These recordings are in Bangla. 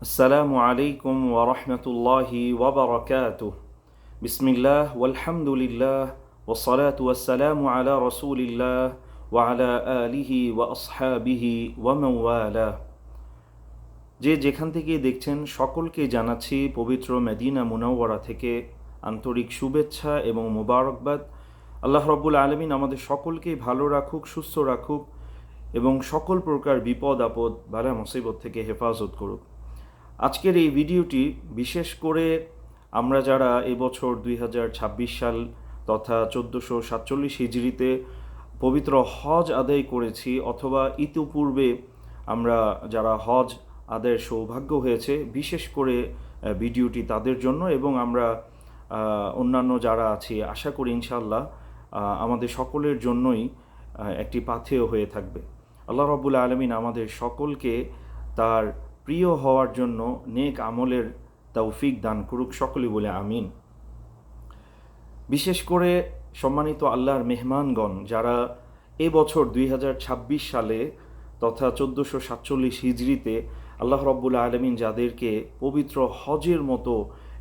আসসালামু আলাইকুম ওয়া রাহমাতুল্লাহি ওয়া বারাকাতুহু। বিসমিল্লাহ ওয়ালহামদুলিল্লাহ ওয়াসসালাতু ওয়াসসালামু আলা রাসূলিল্লাহ ওয়া আলা আলিহি ওয়া আসহাবিহি ওয়া মান ওয়ালাহ। যে যেখান থেকে দেখছেন সকলকে জানাচ্ছি পবিত্র মদিনা মুনাওয়ারা থেকে আন্তরিক শুভেচ্ছা এবং মোবারকবাদ। আল্লাহ রাব্বুল আলামিন আমাদের সকলকে ভালো রাখুক, সুস্থ রাখুক এবং সকল প্রকার বিপদ আপদ বালা মুসিবত থেকে হেফাজত করুক। আজকের এই ভিডিওটি বিশেষ করে আমরা যারা এবছর 2026 সাল তথা 1447 হিজরিতে পবিত্র হজ আদায় করেছি অথবা ইতিপূর্বে আমরা যারা হজ আদায়ের সৌভাগ্য হয়েছে, বিশেষ করে ভিডিওটি তাদের জন্য এবং আমরা অন্যান্য যারা আছি আশা করি ইনশাআল্লাহ আমাদের সকলের জন্যই একটি পাথেয় হয়ে থাকবে। আল্লাহ রাব্বুল আলামিন আমাদের সকলকে তার প্রিয় হওয়ার জন্য নেক আমলের তৌফিক দান করুক, সকলে বলে আমিন। বিশেষ করে সম্মানিত আল্লাহর মেহমানগণ যারা এবছর 2026 সালে তথা 1447 হিজরিতে আল্লাহ রাব্বুল আলামিন যাদেরকে পবিত্র হজের মতো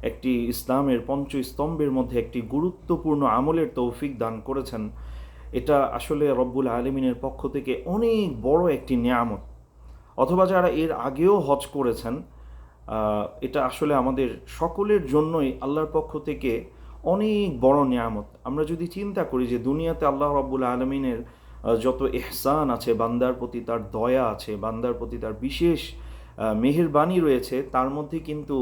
একটি ইসলামের পঞ্চস্তম্ভের মধ্যে একটি গুরুত্বপূর্ণ আমলের তৌফিক দান করেছেন, এটা আসলে রব্বুল আলামিনের পক্ষ থেকে অনেক বড় একটি নিয়ামত। অথবা যারা এর আগেও হজ করেছেন, এটা আসলে আমাদের সকলের জন্যই আল্লাহর পক্ষ থেকে অনেক বড় নিয়ামত। আমরা যদি চিন্তা করি যে দুনিয়াতে আল্লাহ রাব্বুল আলামিনের যত ইহসান আছে, বান্দার প্রতি তার দয়া আছে, বান্দার প্রতি তার বিশেষ মেহেরবানি রয়েছে, তার মধ্যে কিন্তু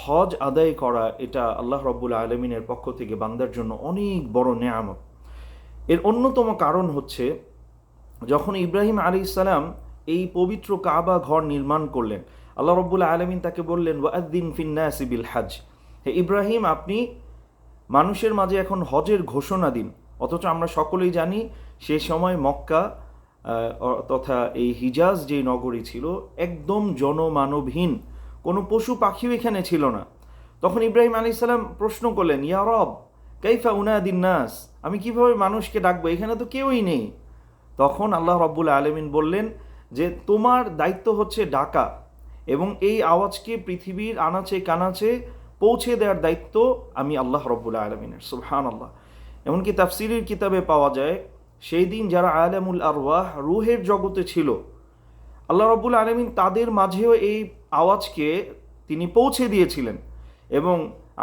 হজ আদায় করা এটা আল্লাহ রাব্বুল আলামিনের পক্ষ থেকে বান্দার জন্য অনেক বড় নিয়ামত। এর অন্যতম কারণ হচ্ছে যখন ইব্রাহিম আলাইহিস সালাম এই পবিত্র কাবা ঘর নির্মাণ করলেন, আল্লাহ রাব্বুল আলামিন তাকে বললেন ওয়াআযিন ফিন নাসি বিল হজ, হে ইব্রাহিম আপনি মানুষের মাঝে এখন হজের ঘোষণা দিন। অথচ আমরা সকলেই জানি সে সময় মক্কা তথা এই হিজাজ যে নগরী ছিল একদম জনমানবহীন, কোনো পশু পাখিও এখানে ছিল না। তখন ইব্রাহিম আলাইহিস সালাম প্রশ্ন করলেন, ইয়া রব কাইফা উনাদিন নাস, আমি কিভাবে মানুষকে ডাকবো, এখানে তো কেউই নেই। তখন আল্লাহ রাব্বুল আলামিন বললেন যে তোমার দায়িত্ব হচ্ছে ডাকা এবং এই আওয়াজকে পৃথিবীর আনাচে কানাচে পৌঁছে দেওয়ার দায়িত্ব আমি আল্লাহ রাব্বুল আলামিনের। সুবহানাল্লাহ। এমনকি তাফসীরের কিতাবে পাওয়া যায় সেই দিন যারা আলামুল আরওয়াহ রুহের জগতে ছিল, আল্লাহ রাব্বুল আলামিন তাদের মাঝেও এই আওয়াজকে তিনি পৌঁছে দিয়েছিলেন এবং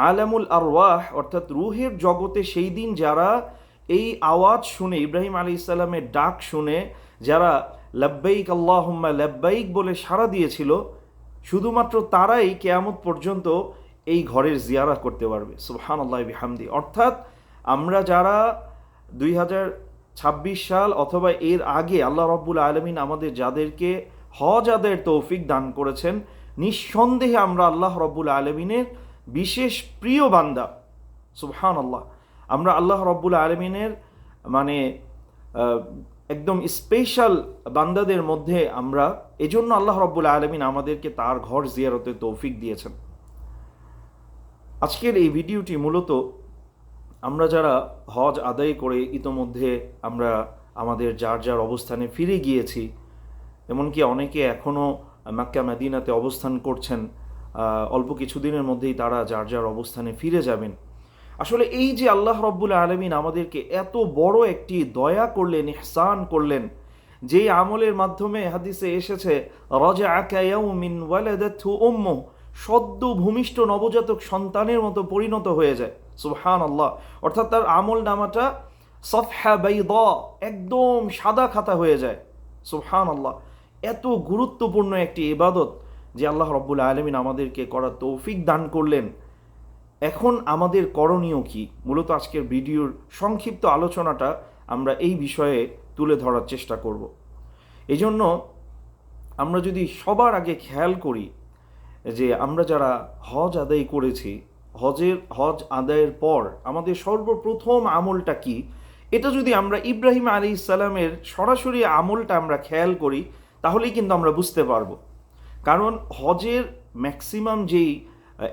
আলামুল আরওয়াহ অর্থাৎ রুহের জগতে সেই দিন যারা এই আওয়াজ শুনে, ইব্রাহিম আলাইহিস সালামের ডাক শুনে যারা লাব্বাইক আল্লাহুম্মা লাব্বাইক বলে সাড়া দিয়েছিল, শুধুমাত্র তারাই কিয়ামত পর্যন্ত এই ঘরের জিয়ারা করতে পারবে। সুবহানাল্লাহি বিহামদি। অর্থাৎ আমরা যারা 2026 সাল অথবা এর আগে আল্লাহ রাব্বুল আলামিন আমাদের যাদেরকে হজ আদায়ের তৌফিক দান করেছেন, নিঃসন্দেহে আমরা আল্লাহ রাব্বুল আলামিনের বিশেষ প্রিয় বান্দা। সুবহানাল্লাহ। আমরা আল্লাহ রাব্বুল আলামিনের মানে একদম স্পেশাল বান্দাদের মধ্যে আমরা, এজন্য আল্লাহ রাব্বুল আলামিন আমাদেরকে তার ঘর জিয়ারতের তৌফিক দিয়েছেন। আজকের এই ভিডিওটি মূলত আমরা যারা হজ আদায় করে ইতোমধ্যে আমরা আমাদের যার যার অবস্থানে ফিরে গিয়েছি, এমনকি অনেকে এখনও মক্কা মদিনাতে অবস্থান করছেন, অল্প কিছুদিনের মধ্যেই তারা যার যার অবস্থানে ফিরে যাবেন। আসলে এই যে আল্লাহ রাব্বুল আলামিন আমাদেরকে এত বড় একটি দয়া করলেন, ইহসান করলেন, যেই আমলের মাধ্যমে হাদিসে এসেছে রাজাআ কায়াউমিন ওয়ালাদাতহু উম্মুহু, সদ্য ভূমিষ্ঠ নবজাতক সন্তানের মতো পরিণত হয়ে যায়। সুবহানাল্লাহ। অর্থাৎ তার আমল নামাটা সফহা বাইদা, একদম সাদা খাতা হয়ে যায়। সুবহানাল্লাহ। এত গুরুত্বপূর্ণ একটি ইবাদত যে আল্লাহ রাব্বুল আলামিন আমাদেরকে করার তৌফিক দান করলেন। এখন আমাদের করণীয় কি? মূলত আজকের ভিডিওর সংক্ষিপ্ত আলোচনাটা আমরা এই বিষয়ে তুলে ধরার চেষ্টা করব। এজন্য আমরা যদি সবার আগে খেয়াল করি যে আমরা যারা হজ আদায় করেছি, হজ আদায়ের পর আমাদের সর্বপ্রথম আমলটা কি, এটা যদি আমরা ইব্রাহিম আলাইহিস সালামের সরাসরি আমলটা আমরা খেয়াল করি, তাহলেই কিন্তু আমরা বুঝতে পারবো। কারণ হজের ম্যাক্সিমাম যেই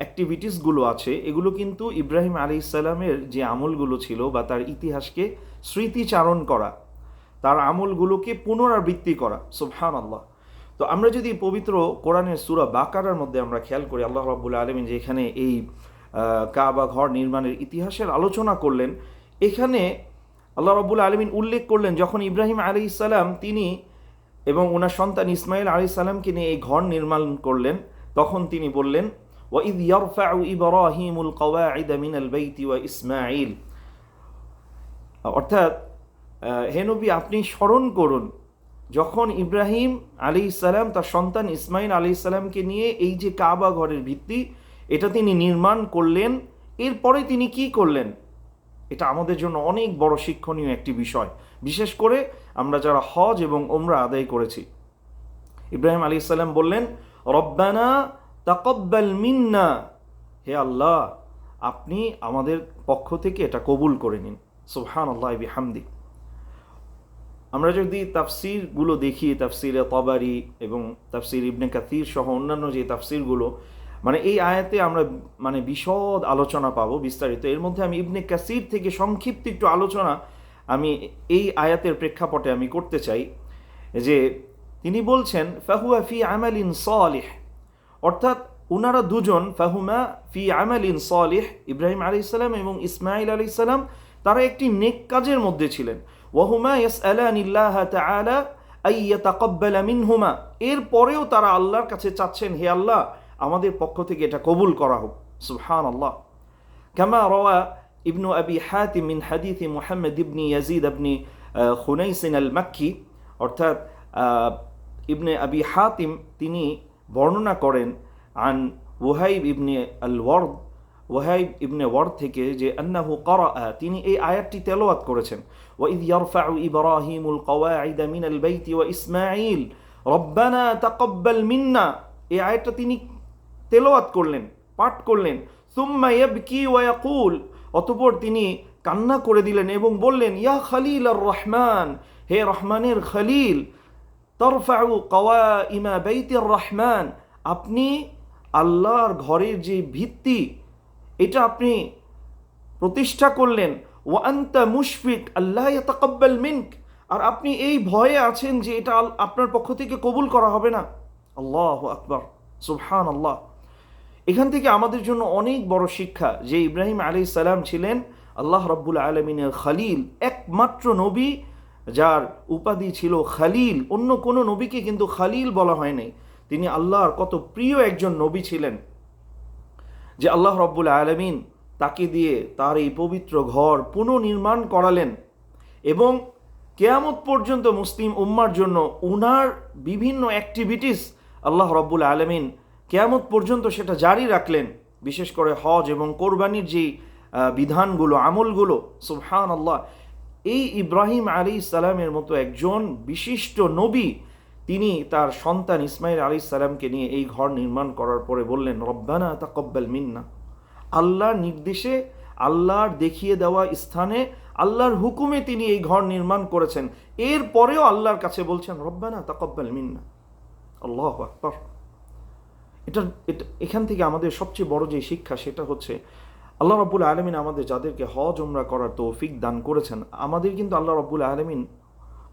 অ্যাক্টিভিটিসগুলো আছে এগুলো কিন্তু ইব্রাহিম আলাইহিস সালামের যে আমলগুলো ছিল বা তার ইতিহাসকে স্মৃতিচারণ করা, তার আমলগুলোকে পুনরাবৃত্তি করা। সুবহানাল্লাহ। তো আমরা যদি পবিত্র কোরআনের সূরা বাকারার মধ্যে আমরা খেয়াল করি, আল্লাহ রাব্বুল আলামিন যে এখানে এই কাবা ঘর নির্মাণের ইতিহাসের আলোচনা করলেন, এখানে আল্লাহ রাব্বুল আলামিন উল্লেখ করলেন যখন ইব্রাহিম আলাইহিস সালাম তিনি এবং ওনার সন্তান ইসমাইল আলাইহিস সালামকে নিয়ে এই ঘর নির্মাণ করলেন, তখন তিনি বললেন ওয়াইদ ইয়ারফাউ ইব্রাহিমুল কওয়াইদ মিনাল বাইতি ওয়া ইসমাইল, অর্থাৎ হে নবী আপনি স্মরণ করুন যখন ইব্রাহিম আলাইহিস সালাম তার সন্তান ইসমাইল আলাইহিস সালামকে নিয়ে এই যে কাবা ঘরের ভিত্তি এটা তিনি নির্মাণ করলেন, এরপরে তিনি কি করলেন, এটা আমাদের জন্য অনেক বড় শিক্ষণীয় একটি বিষয়, বিশেষ করে আমরা যারা হজ এবং ওমরা আদায় করেছি। ইব্রাহিম আলাইহিস সালাম বললেন রব্বানা তাকাব্বাল মিন্না, হে আল্লাহ আপনি আমাদের পক্ষ থেকে এটা কবুল করে নিন। সুবহানাল্লাহি বিহামদি। আমরা যদি তাফসিরগুলো দেখি, তাফসিরে তাবারি এবং তাফসির ইবনে কাসির সহ অন্যান্য যে তাফসিরগুলো, মানে এই আয়াতে আমরা মানে বিশদ আলোচনা পাবো বিস্তারিত। এর মধ্যে আমি ইবনে কাসির থেকে সংক্ষিপ্ত একটু আলোচনা আমি এই আয়াতের প্রেক্ষাপটে আমি করতে চাই, যে তিনি বলছেন ফাহুয়া ফি আমালিন সালিহ, অর্থাৎ ওনারা দুজন ফাহুমা ফি আমালিন সালিহ, ইব্রাহিম আলাইহিস সালাম এবং ইসমাইল আলাইহিস সালাম তারা একটি নেক কাজের মধ্যে ছিলেন। ওয়াহুমা ইয়াসআলানিল্লাহ তাআলা আই ইয়াতাকাব্বালা মিনহুমা, এরপরেও তারা আল্লাহর কাছে চাচ্ছেন হে আল্লাহ আমাদের পক্ষ থেকে এটা কবুল করা হোক। সুবহানাল্লাহ। কামা রাওয়া ইবনু আবি হাতিম মিন হাদিথ মুহাম্মদ ইবনি ইয়াজিদ ইবনি খুনাইস আল মাক্কি, অর্থাৎ ইবনে আবি হাতিম তিনি বর্ণনা করেন আন ওয়াহাইব ইবনে আল ওয়ার্দ, ওয়াহাইব ইবনে ওয়ার্দ থেকে, যে আন্নাহু ক্বারাআ, তিনি এই আয়াতটি তেলাওয়াত করেছেন ওয়াইদ ইয়ারফাউ ইব্রাহিমুল কওয়াইদ মিনাল বাইতি ওয়া ইসমাঈল রব্বানা তাকাব্বাল মিন্না, এই আয়াতটা তিনি তেলাওয়াত করলেন, পাঠ করলেন। সুম্মা ইয়াবকি ওয়া ইয়াকুল, অতঃপর তিনি কান্না করে দিলেন এবং বললেন ইয়া খলিল আর রহমান, হে রহমানের খলিল, তারফাউ কওয়াইমা বাইতির রহমান, আপনি আল্লাহর ঘরের যে ভিত্তি এটা আপনি প্রতিষ্ঠা করলেন। ওয়া আনতা মুশফিক আল্লাহ ইয়াতাকাব্বাল মিনক, আর আপনি এই ভয়ে আছেন যে এটা আপনার পক্ষ থেকে কবুল করা হবে না। আল্লাহু আকবার, সুবহানাল্লাহ। এখান থেকে আমাদের জন্য অনেক বড় শিক্ষা যে ইব্রাহিম আলাইহিস সালাম ছিলেন আল্লাহ রাব্বুল আলামিনের খলিল, একমাত্র নবী যার উপাধি ছিল খলিল, অন্য কোনো নবীকে কিন্তু খলিল বলা হয় নাই। তিনি আল্লাহর কত প্রিয় একজন নবী ছিলেন, যে আল্লাহ রাব্বুল আলামিন তাকে দিয়ে তার এই পবিত্র ঘর পুনর্নির্মাণ করালেন এবং কিয়ামত পর্যন্ত মুসলিম উম্মার জন্য উনার বিভিন্ন অ্যাক্টিভিটিস আল্লাহ রাব্বুল আলামিন কিয়ামত পর্যন্ত সেটা জারি রাখলেন, বিশেষ করে হজ এবং কোরবানির যে বিধানগুলো, আমলগুলো। সুবহানাল্লাহ। এই ইব্রাহিম আলাইহিস সালামের মতো একজন বিশিষ্ট নবী তিনি তার সন্তান ইসমাইল আলাইহিস সালামকে নিয়ে এই ঘর নির্মাণ করার পরে বললেন রব্বানা তাকাব্বাল মিন্না, আল্লাহর নির্দেশে, আল্লাহর দেখিয়ে দেওয়া স্থানে, আল্লাহর হুকুমে তিনি এই ঘর নির্মাণ করেছেন, এরপরেও আল্লাহর কাছে বলছেন রব্বানা তাকাব্বাল মিন্না। আল্লাহু আকবার। এটা এখান থেকে আমাদের সবচেয়ে বড় যে শিক্ষা সেটা হচ্ছে আল্লাহ রাব্বুল আলামিন আমাদের যাদেরকে হজ উমরা করার তৌফিক দান করেছেন, আমাদের কিন্তু আল্লাহ রাব্বুল আলামিন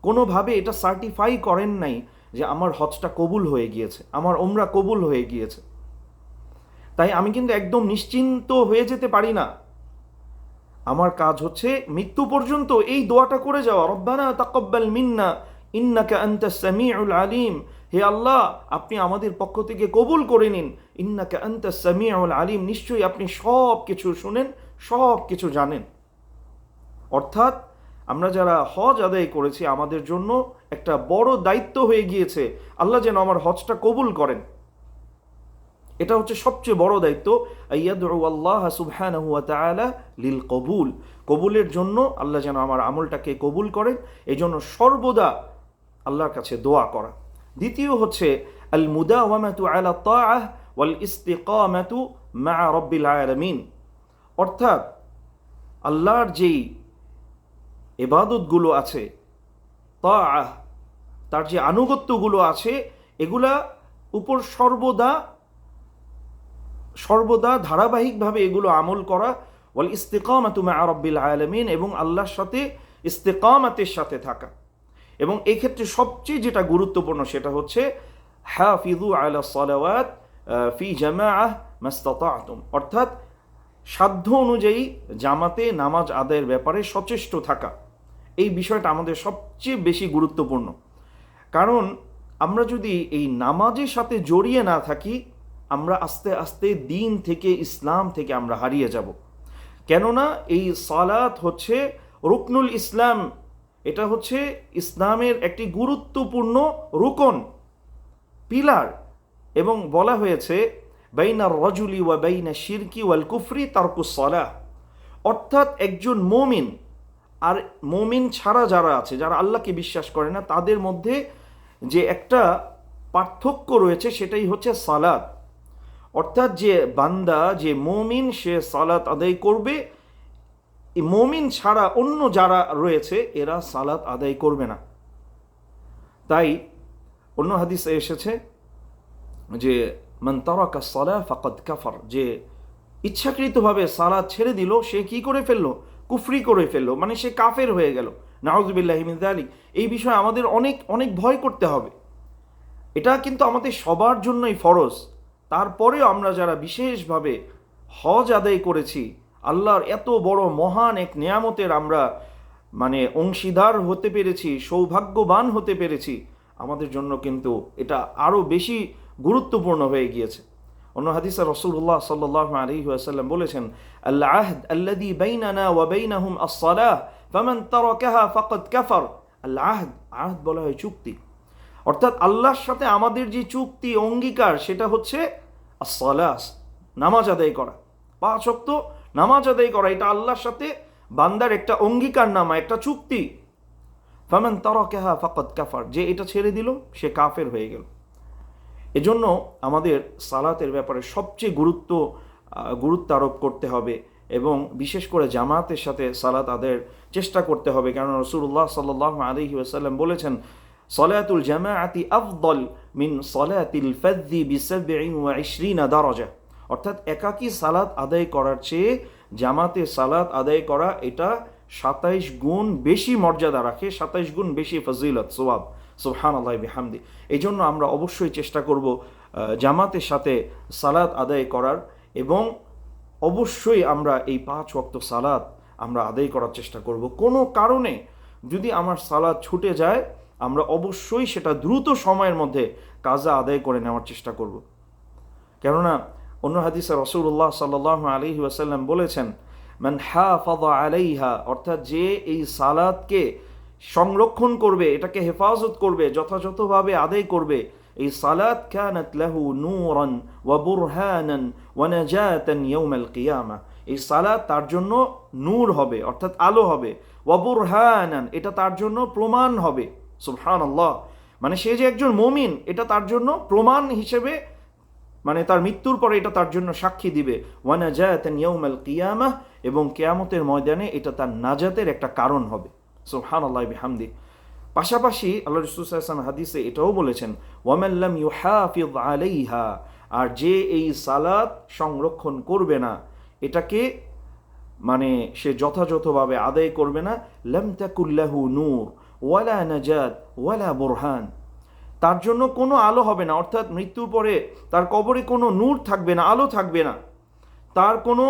কোনোভাবে এটা সার্টিফাই করেন নাই যে আমার হজটা কবুল হয়ে গিয়েছে, আমার উমরা কবুল হয়ে গিয়েছে। তাই আমি কিন্তু একদম নিশ্চিন্ত হয়ে যেতে পারি না। আমার কাজ হচ্ছে মৃত্যু পর্যন্ত এই দোয়াটা করে যাওয়া, রব্বানা তাকাব্বাল মিন্না ইন্নাকা আনতাস সামিউল আলিম, হে আল্লাহ আপনি আমাদের পক্ষ থেকে কবুল করে নিন, ইন্নাকা আনতাস সামিউল আলিম, নিশ্চয়ই আপনি সব কিছু শুনেন, সব কিছু জানেন। অর্থাৎ আমরা যারা হজ আদায় করেছি আমাদের জন্য একটা বড় দায়িত্ব হয়ে গিয়েছে আল্লাহ যেন আমার হজটা কবুল করেন। এটা হচ্ছে সবচেয়ে বড় দায়িত্ব, আইয়াদউ আল্লাহ সুবহানাহু ওয়া তাআলা লিল কবুল, কবুলের জন্য আল্লাহ যেন আমার আমলটাকে কবুল করেন, এই জন্য সর্বদা আল্লাহর কাছে দোয়া করা। দ্বিতীয় হচ্ছে আল মুদাওয়ামাতু আলা তাআহ ওয়াল ইস্তিকামাতু মা রাব্বিল আলামিন, অর্থাৎ আল্লাহর যেই ইবাদতগুলো আছে, তাআহ তার যে আনুগত্যগুলো আছে, এগুলা উপর সর্বদা ধারাবাহিকভাবে এগুলো আমল করা, ওয়াল ইস্তিকামাতু মা রাব্বিল আলামিন, এবং আল্লাহর সাথে ইস্তিকামাতের সাথে থাকা। এবং এই ক্ষেত্রে সবচেয়ে যেটা গুরুত্বপূর্ণ সেটা হচ্ছে হাফিযু আলা সালাওয়াত ফি জামাআহ মাস্তাতা'তুম, অর্থাৎ সাধ্য অনুযায়ী জামাতে নামাজ আদায়ের ব্যাপারে সচেষ্ট থাকা। এই বিষয়টা আমাদের সবচেয়ে বেশি গুরুত্বপূর্ণ, কারণ আমরা যদি এই নামাজের সাথে জড়িয়ে না থাকি, আমরা আস্তে আস্তে দিন থেকে, ইসলাম থেকে আমরা হারিয়ে যাব। কেননা এই সালাত হচ্ছে রুকনুল ইসলাম, এটা হচ্ছে ইসলামের একটি গুরুত্বপূর্ণ রুকন, পিলার। এবং বলা হয়েছে বাইনার রাজুলি ওয়া বাইনা শিরকি ওয়াল কুফরি তারকুস সালাহ, অর্থাৎ একজন মুমিন আর মুমিন ছাড়া যারা আছে, যারা আল্লাহকে বিশ্বাস করে না, তাদের মধ্যে যে একটা পার্থক্য রয়েছে সেটাই হচ্ছে সালাত। অর্থাৎ যে বান্দা, যে মুমিন, সে সালাত আদায় করবে, মুমিন ছাড়া অন্য যারা রয়েছে এরা সালাত আদায় করবে না। তাই অন্য হাদিসে এসেছে যে মান তারাকা সালাহ ফাকাদ কাফার, যে ইচ্ছাকৃতভাবে সালাত ছেড়ে দিল সে কি করে ফেললো? কুফরি করে ফেললো, মানে সে কাফের হয়ে গেল। নাউযুবিল্লাহি মিন যালিক। এই বিষয়ে আমাদের অনেক অনেক ভয় করতে হবে। এটা কিন্তু আমাদের সবার জন্যই ফরজ। তারপরেও আমরা যারা বিশেষভাবে হজ আদায় করেছি, আল্লাহর এত বড় মহান এক নিয়ামতের আমরা মানে অংশীদার হতে পেরেছি, সৌভাগ্যবান হতে পেরেছি, আমাদের জন্য কিন্তু এটা আরও বেশি গুরুত্বপূর্ণ হয়ে গিয়েছে। অন্য হাদিসে রাসূলুল্লাহ সাল্লাল্লাহু আলাইহি ওয়াসাল্লাম বলেছেন, আল আহদ আল্লাযী বাইনানা ওয়া বাইনাহুম আস-সালাহ ফামান তারাকাহা ফাকাদ কাফার। আল আহদ, আহদ বলা হয় চুক্তি, অর্থাৎ আল্লাহর সাথে আমাদের যে চুক্তি, অঙ্গীকার, সেটা হচ্ছে আস-সালাহ, নামাজ আদায় করা, 5 ওয়াক্ত নামাজ আদায় করা। এটা আল্লাহর সাথে বান্দার একটা অঙ্গীকার নামা, একটা চুক্তি। ফামান তারাকাহা ফাকাদ কাফার, যে এটা ছেড়ে দিল সে কাফের হয়ে গেল। এজন্য আমাদের সালাতের ব্যাপারে সবচেয়ে গুরুত্ব আরোপ করতে হবে এবং বিশেষ করে জামাতের সাথে সালাত আদায়ের চেষ্টা করতে হবে। কারণ রাসূলুল্লাহ সাল্লাল্লাহু আলাইহি ওয়াসাল্লাম বলেছেন, সালাতুল জামাআতি আফদল মিন সালাতিল ফাযযি বি27 দারাজা, অর্থাৎ একাকী সালাত আদায় করার চেয়ে জামাতে সালাত আদায় করা এটা 27 গুণ বেশি মর্যাদা রাখে, 27 গুণ বেশি ফজিলত, সওয়াব। সুবহানাল্লাহি বিহামদি। এই জন্য আমরা অবশ্যই চেষ্টা করব জামাতের সাথে সালাত আদায় করার, এবং অবশ্যই আমরা এই 5 ওয়াক্ত সালাত আমরা আদায় করার চেষ্টা করব। কোনো কারণে যদি আমার সালাত ছুটে যায়, আমরা অবশ্যই সেটা দ্রুত সময়ের মধ্যে কাজা আদায় করে নেওয়ার চেষ্টা করব। কেননা অন্য হাদিসে রাসূলুল্লাহ সাল্লাল্লাহু আলাইহি ওয়াসাল্লাম বলেছেন, মান হাফাযা আলাইহা, অর্থাৎ যে এই সালাতকে সংরক্ষণ করবে, এটাকে হেফাজত করবে, যথাযথভাবে আদায় করবে, এই সালাত কানাত লাহু নূরান ওয়া বুরহানান ওয়া নাজাতান ইয়াউমাল কিয়ামা, এই সালাত তার জন্য নূর হবে, অর্থাৎ আলো হবে, ওয়া বুরহানান, এটা তার জন্য প্রমাণ হবে। সুবহানাল্লাহ, মানে সে যে একজন মুমিন এটা তার জন্য প্রমাণ হিসেবে, মানে তার মৃত্যুর পরে এটা তার জন্য সাক্ষী দিবে। ওয়া নাজাতান ইয়াউমাল কিয়ামা, এবং কিয়ামতের ময়দানে এটা তার নাজাতের একটা কারণ হবে। সুবহানাল্লাহি বিহামদি। পাশাপাশি আল্লাহ রাসূল সাল্লাল্লাহু আলাইহি ওয়াসাল্লাম হাদিসে এটাও বলেছেন, ওয়ামান লাম ইউহাফিজ আলাইহা, আর যে এই সালাত সংরক্ষণ করবে না, এটাকে মানে সে যথাযথভাবে আদায় করবে না, লাম তাকুল লাহু নূর ওয়ালা নাজাত ওয়ালা বুরহান, তার জন্য কোনো আলো হবে না, অর্থাৎ মৃত্যুর পরে তার কবরে কোনো নূর থাকবে না, আলো থাকবে না, তার কোনো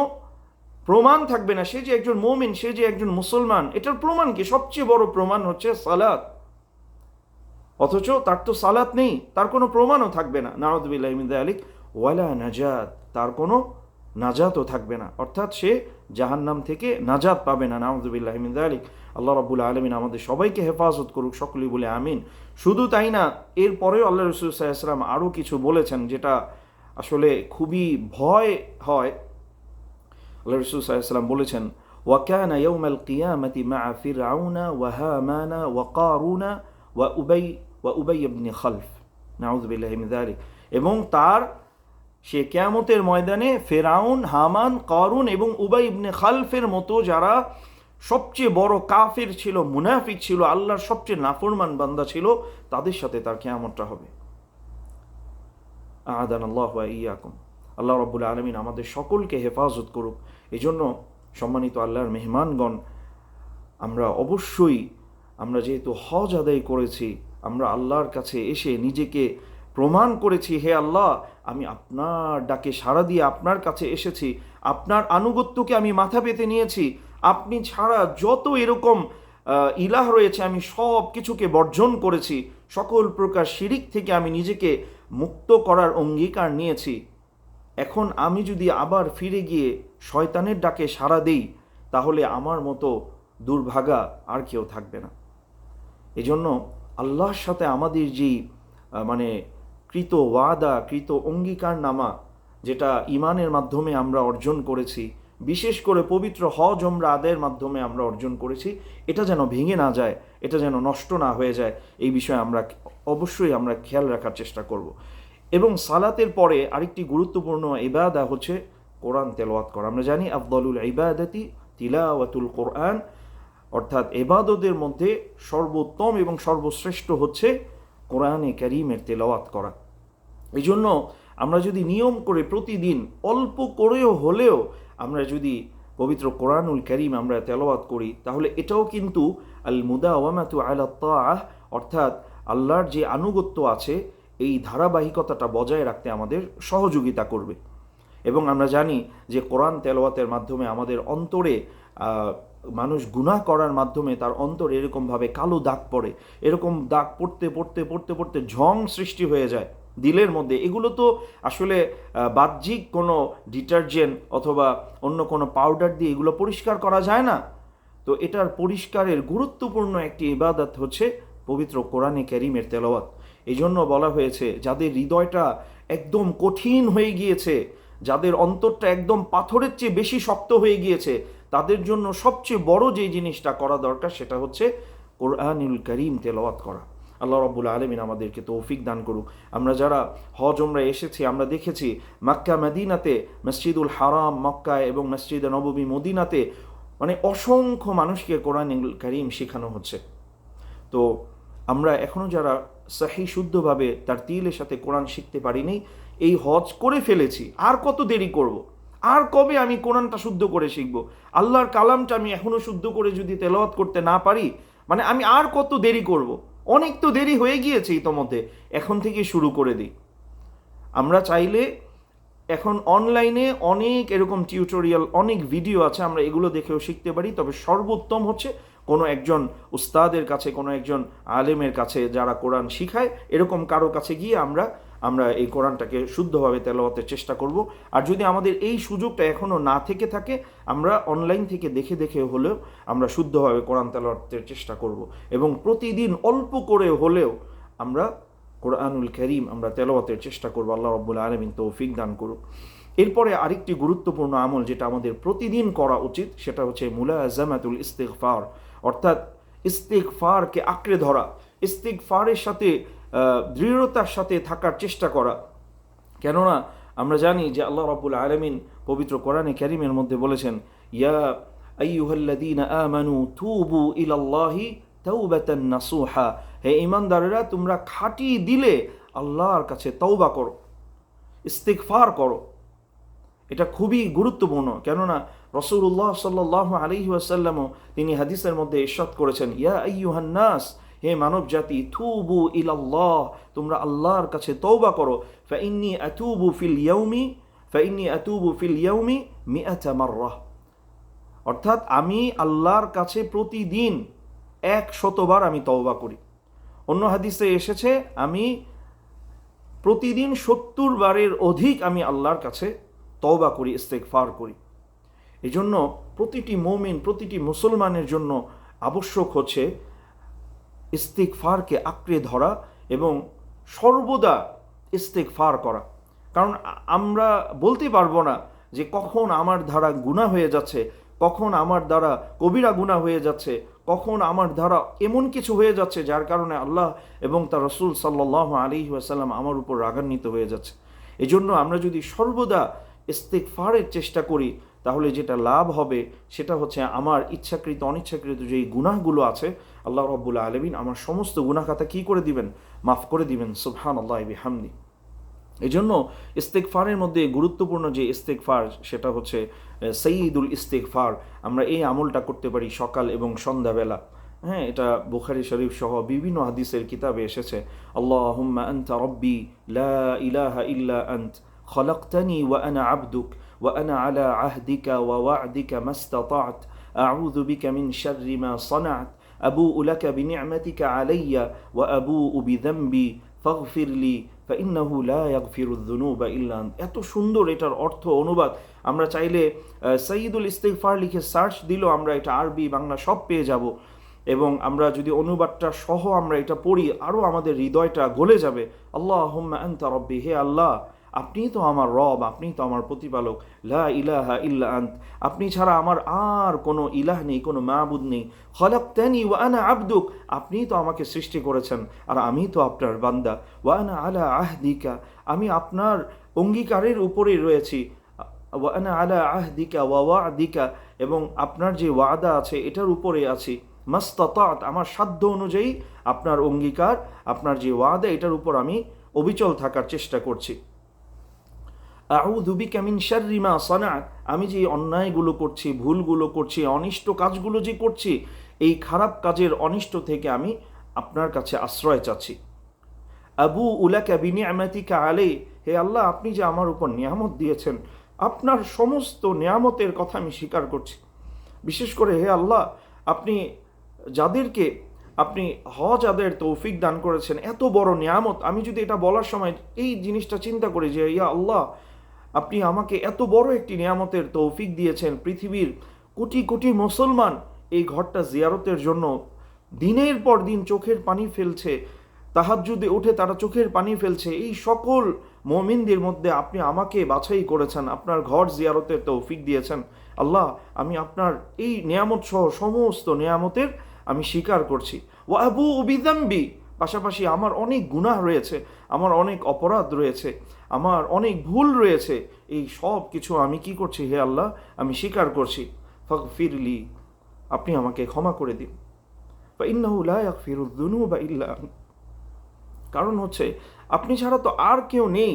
প্রমাণ থাকবে না। সে যে একজন মুমিন, সে যে একজন মুসলমান, এটার প্রমাণ কি? সবচেয়ে বড় প্রমাণ হচ্ছে সালাত, অথচ তার তো সালাত নেই, তার কোনো প্রমাণও থাকবে না। নাউযুবিল্লাহি মিন যালিক। ওয়ালা নাজাত, তার কোনো নাজাতও থাকবে না, অর্থাৎ সে জাহান্নাম থেকে নাজাত পাবে না। নাউযুবিল্লাহি মিন যালিক। আল্লাহ রাব্বুল আলামিন আমাদের সবাইকে হেফাজত করুক, সকলেই বলে আমিন। শুধু তাই না, এরপরেও আল্লাহ রাসূল সাল্লাল্লাহু আলাইহি ওয়াসাল্লাম আরও কিছু বলেছেন যেটা আসলে খুবই ভয় হয়। আল্লাহ রাসূল সাল্লাল্লাহু আলাইহি ওয়াসাল্লাম বলেছেন, ওয়া কানা ইয়াউমাল কিয়ামাতি মা'a ফিরআউনা ওয়া হামানা ওয়া কারুনা ওয়া উবাই ইবনে খালফ। নাউযুবিল্লাহি মিন যালিক। এবং তার সে কিয়ামতের ময়দানে ফেরাউন, হামান, কারুন এবং উবাই ইবনে খালফের মতো যারা সবচেয়ে বড় কাফির ছিল, মুনাফিক ছিল, আল্লাহর সবচেয়ে নাফরমান বান্দা ছিল, তাদের সাথে তার কিয়ামতটা হবে। আ'আদানাল্লাহু ওয়া ইয়্যাকুম। আল্লাহ রাব্বুল আলামিন আমাদের সকলকে হেফাজত করুক। এজন্য সম্মানিত আল্লাহর মেহমানগণ, আমরা অবশ্যই, আমরা যেহেতু হজ আদায় করেছি, আমরা আল্লাহর কাছে এসে নিজেকে প্রমাণ করেছি, হে আল্লাহ, আমি আপনার ডাকে সাড়া দিয়ে আপনার কাছে এসেছি, আপনার আনুগত্যকে আমি মাথা পেতে নিয়েছি, আপনি ছাড়া যত এরকম ইলাহ রয়েছে আমি সব কিছুকে বর্জন করেছি, সকল প্রকার শিরিক থেকে আমি নিজেকে মুক্ত করার অঙ্গীকার নিয়েছি। এখন আমি যদি আবার ফিরে গিয়ে শয়তানের ডাকে সাড়া দেই, তাহলে আমার মতো দুর্ভাগা আর কেউ থাকবে না। এজন্য আল্লাহর সাথে আমাদের যেই মানে কৃত ওয়াদা, কৃত অঙ্গীকারনামা, যেটা ইমানের মাধ্যমে আমরা অর্জন করেছি, বিশেষ করে পবিত্র হজ ওমরা আদায়ের মাধ্যমে আমরা অর্জন করেছি, এটা যেন ভেঙে না যায়, এটা যেন নষ্ট না হয়ে যায়, এই বিষয়ে অবশ্যই আমরা খেয়াল রাখার চেষ্টা করব। এবং সালাতের পরে আরেকটি গুরুত্বপূর্ণ ইবাদা হচ্ছে কোরআন তেলাওয়াত করা। আমরা জানি আফদালুল ইবাদাতি তিলাওয়াতুল কোরআন, অর্থাৎ ইবাদতের মধ্যে সর্বোত্তম এবং সর্বশ্রেষ্ঠ হচ্ছে কোরআনে কারীমের তেলাওয়াত করা। এই জন্য আমরা যদি নিয়ম করে প্রতিদিন অল্প করেও হলেও আমরা যদি পবিত্র কোরআনুল কারীম আমরা তেলাওয়াত করি, তাহলে এটাও কিন্তু আল মুদাওয়ামাতু আলা তাআহ, অর্থাৎ আল্লাহর যে আনুগত্য আছে এই ধারাবাহিকতাটা বজায় রাখতে আমাদের সহযোগিতা করবে। এবং আমরা জানি যে কোরআন তেলাওয়াতের মাধ্যমে আমাদের অন্তরে মানুষ গুনাহ করার মাধ্যমে তার অন্তরে এরকমভাবে কালো দাগ পড়ে, এরকম দাগ পড়তে পড়তে পড়তে পড়তে ঝং সৃষ্টি হয়ে যায় দিলের মধ্যে। এগুলো তো আসলে বাহ্যিক কোনো ডিটারজেন্ট অথবা অন্য কোনো পাউডার দিয়ে এগুলো পরিষ্কার করা যায় না। তো এটার পরিষ্কারের গুরুত্বপূর্ণ একটি ইবাদত হচ্ছে পবিত্র কোরআনে কারীমের তেলাওয়াত। এই জন্য বলা হয়েছে যাদের হৃদয়টা একদম কঠিন হয়ে গিয়েছে, যাদের অন্তরটা একদম পাথরের চেয়ে বেশি শক্ত হয়ে গিয়েছে, তাদের জন্য সবচেয়ে বড় যে জিনিসটা করা দরকার সেটা হচ্ছে কোরআনুল কারীম তেলাওয়াত করা। আল্লাহ রাব্বুল আলামিন আমাদেরকে তৌফিক দান করুক। আমরা যারা হজ ওমরা এসেছি, আমরা দেখেছি মক্কা মদিনাতে, মসজিদুল হারাম মক্কায় এবং মসজিদে নববী মদিনাতে মানে অসংখ্য মানুষকে কোরআনুল কারীম শেখানো হচ্ছে। তো আমরা এখনও যারা সহি শুদ্ধভাবে তার তিলের সাথে কোরআন শিখতে পারিনি, এই হজ করে ফেলেছি, আর কত দেরি করব? আর কবে আমি কোরআনটা শুদ্ধ করে শিখব? আল্লাহর কালামটা আমি এখনও শুদ্ধ করে যদি তেলাওয়াত করতে না পারি, মানে আমি আর কত দেরি করব? অনেক তো দেরি হয়ে গিয়েছে ইতোমধ্যে, এখন থেকে শুরু করে দিই। আমরা চাইলে এখন অনলাইনে অনেক এরকম টিউটোরিয়াল, অনেক ভিডিও আছে, আমরা এগুলো দেখেও শিখতে পারি। তবে সর্বোত্তম হচ্ছে কোনো একজন উস্তাদের কাছে, কোনো একজন আলেমের কাছে যারা কোরআন শিখায়, এরকম কারো কাছে গিয়ে আমরা এই কোরআনটাকে শুদ্ধভাবে তেলাওয়াতের চেষ্টা করব। আর যদি আমাদের এই সুযোগটা এখনও না থেকে থাকে, আমরা অনলাইন থেকে দেখে দেখে হলেও আমরা শুদ্ধভাবে কোরআন তেলাওয়াতের চেষ্টা করব। এবং প্রতিদিন অল্প করে হলেও আমরা কোরআনুল কারীম আমরা তেলাওয়াতের চেষ্টা করব। আল্লাহ রাব্বুল আলামিন তৌফিক দান করুক। এরপরে আরেকটি গুরুত্বপূর্ণ আমল যেটা আমাদের প্রতিদিন করা উচিত, সেটা হচ্ছে মুলাযামাতুল ইস্তিগফার, অর্থাৎ ইস্তিগফারকে আঁকড়ে ধরা, ইস্তিগফারের সাথে দৃঢ়তার সাথে থাকার চেষ্টা করা। কেননা আমরা জানি যে আল্লাহ রাব্বুল আলামিন পবিত্র কোরআনে কারীমের মধ্যে বলেছেন, ইয়া আইয়ুহাল্লাযীনা আমানু তুবু ইলাল্লাহি তাওবাতান নাসুহা, হে ঈমানদারেরা তোমরা খাঁটি দিলে আল্লাহর কাছে তওবা করো, ইস্তিগফার করো। এটা খুবই গুরুত্বপূর্ণ, কেননা রাসূলুল্লাহ সাল্লাল্লাহু আলাইহি ওয়াসাল্লামও তিনি হাদিসের মধ্যে ইরশাদ করেছেন, ইয়া আইয়ুহান নাস, হে মানব জাতি, তুবু ইলাল্লাহ, তোমরা আল্লাহর কাছে তওবা করো, ফাইন্নী আতুবু ফিল ইয়াউমি মিআতা মাররা, অর্থাৎ আমি আল্লাহর কাছে প্রতিদিন 100 বার আমি তওবা করি। অন্য হাদিসে এসেছে আমি প্রতিদিন 70 বারের অধিক আমি আল্লাহর কাছে তওবা করি, ইস্তিগফার করি। এই জন্য প্রতিটি মুমিন, প্রতিটি মুসলমানের জন্য আবশ্যক হচ্ছে ইস্তিগফারকে আঁকড়ে ধরা এবং সর্বদা ইস্তিগফার করা। কারণ আমরা বলতে পারবো না যে কখন আমার দ্বারা গুনাহ হয়ে যাচ্ছে, কখন আমার দ্বারা কবিরা গুনাহ হয়ে যাচ্ছে, কখন আমার দ্বারা এমন কিছু হয়ে যাচ্ছে যার কারণে আল্লাহ এবং তার রাসূল সাল্লাল্লাহু আলাইহি ওয়াসাল্লাম আমার উপর রাগান্বিত হয়ে যাচ্ছে। এজন্য আমরা যদি সর্বদা ইস্তিগফারের চেষ্টা করি, তাহলে যেটা লাভ হবে সেটা হচ্ছে আমার ইচ্ছাকৃত অনিচ্ছাকৃত যেই গুনাহগুলো আছে, আল্লাহ রাব্বুল আলামিন আমার সমস্ত গুনাহ খাতা কী করে দিবেন? মাফ করে দিবেন। সুবহানাল্লাহি বিহামদি। এই জন্য ইস্তিগফারের মধ্যে গুরুত্বপূর্ণ যে ইস্তিগফার সেটা হচ্ছে সাইয়্যিদুল ইস্তিগফার। আমরা এই আমলটা করতে পারি সকাল এবং সন্ধ্যাবেলা। হ্যাঁ, এটা বুখারী শরীফ সহ বিভিন্ন হাদিসের কিতাবে এসেছে। আল্লাহুম্মা আনতা রব্বি লা ইলাহা ইল্লা আন্ত খলাকতানি ওয়া আনা আবদুক ওয়া আনা আলা আহদিকা ওয়া ওয়া'দিকা মাস্তাতা'ত আউযু বিকা মিন শাররি মা সানা'ত আবুউ লাকা বিনি'মাতিকা আলাইয়া ওয়া আবুউ বিযামবি ফাগফিরলি ফাইন্নাহু লা ইয়াগফিরুয যুনুবা ইল্লা আন্ত। এত সুন্দর এটার অর্থ অনুবাদ। আমরা চাইলে সাইয়্যিদুল ইস্তিগফার লিখে সার্চ দিলেও আমরা এটা আরবি বাংলা সব পেয়ে যাব, এবং আমরা যদি অনুবাদটা সহ আমরা এটা পড়ি আরও আমাদের হৃদয়টা গলে যাবে। আল্লাহুম্মা আনতা রব্বি, হে আল্লাহ আপনিই তো আমার রব, আপনিই তো আমার প্রতিপালক। লা ইলাহা ইল্লা আন্ত, আপনি ছাড়া আমার আর কোনো ইলাহ নেই, কোনো মাবুদ নেই। খলাকতানি ওয়া আনা আবদুক, আপনিই তো আমাকে সৃষ্টি করেছেন আর আমি তো আপনার বান্দা। ওয়া আনা আলা আহদিকা, আমি আপনার অঙ্গীকারের উপরেই রয়েছি। ওয়া আনা আলা আহদিকা ওয়া ওয়া'দিকা, এবং আপনার যে ওয়াদা আছে এটার উপরে আছি। মাস্তাতা'ত, আমার সাধ্য অনুযায়ী আপনার অঙ্গীকার, আপনার যে ওয়াদা এটার উপর আমি অবিচল থাকার চেষ্টা করছি। আউযু বিকা মিন শাররি মা সানা'ত, আমি যে অন্যায়গুলো করছি, ভুলগুলো করছি, অনিষ্ট কাজগুলো যে করছি, এই খারাপ কাজের অনিষ্ট থেকে আমি আপনার কাছে আশ্রয় চাচ্ছি। আবুউ লাকা বিনি'মাতিকা আলাই, হে আল্লাহ আপনি যে আমার উপর নিয়ামত দিয়েছেন, আপনার সমস্ত নিয়ামতের কথা আমি স্বীকার করছি। বিশেষ করে হে আল্লাহ, আপনি যাদেরকে আপনি হজ আদায়ের তৌফিক দান করেছেন, এত বড় নিয়ামত, আমি যদি এটা বলার সময় এই জিনিসটা চিন্তা করি যে ইয়া আল্লাহ আপনি আমাকে এত বড় একটি নিয়ামতের তৌফিক দিয়েছেন, পৃথিবীর কোটি কোটি মুসলমান এই ঘরটা জিয়ারতের জন্য দিনের পর দিন চোখের পানি ফেলছে, তাহাজ্জুদে উঠে তারা চোখের পানি ফেলছে, এই সকল মুমিনদের মধ্যে আপনি আমাকে বাছাই করেছেন, আপনার ঘর জিয়ারতের তৌফিক দিয়েছেন। আল্লাহ আমি আপনার এই নিয়ামত সহ সমস্ত নিয়ামতের আমি স্বীকার করছি। ওয়া আবুউ বিযামবি, পাশাপাশি আমার অনেক গুনাহ রয়েছে, আমার অনেক অপরাধ রয়েছে, আমার অনেক ভুল রয়েছে, এই সব কিছু আমি কি করছি হে আল্লাহ আমি স্বীকার করছি। ফাগফিরলি, আপনি আমাকে ক্ষমা করে দিন। ফাইন্নাহু লা ইয়াগফিরুয যুনুবা ইল্লা আন্ত, কারণ হচ্ছে আপনি ছাড়া তো আর কেউ নেই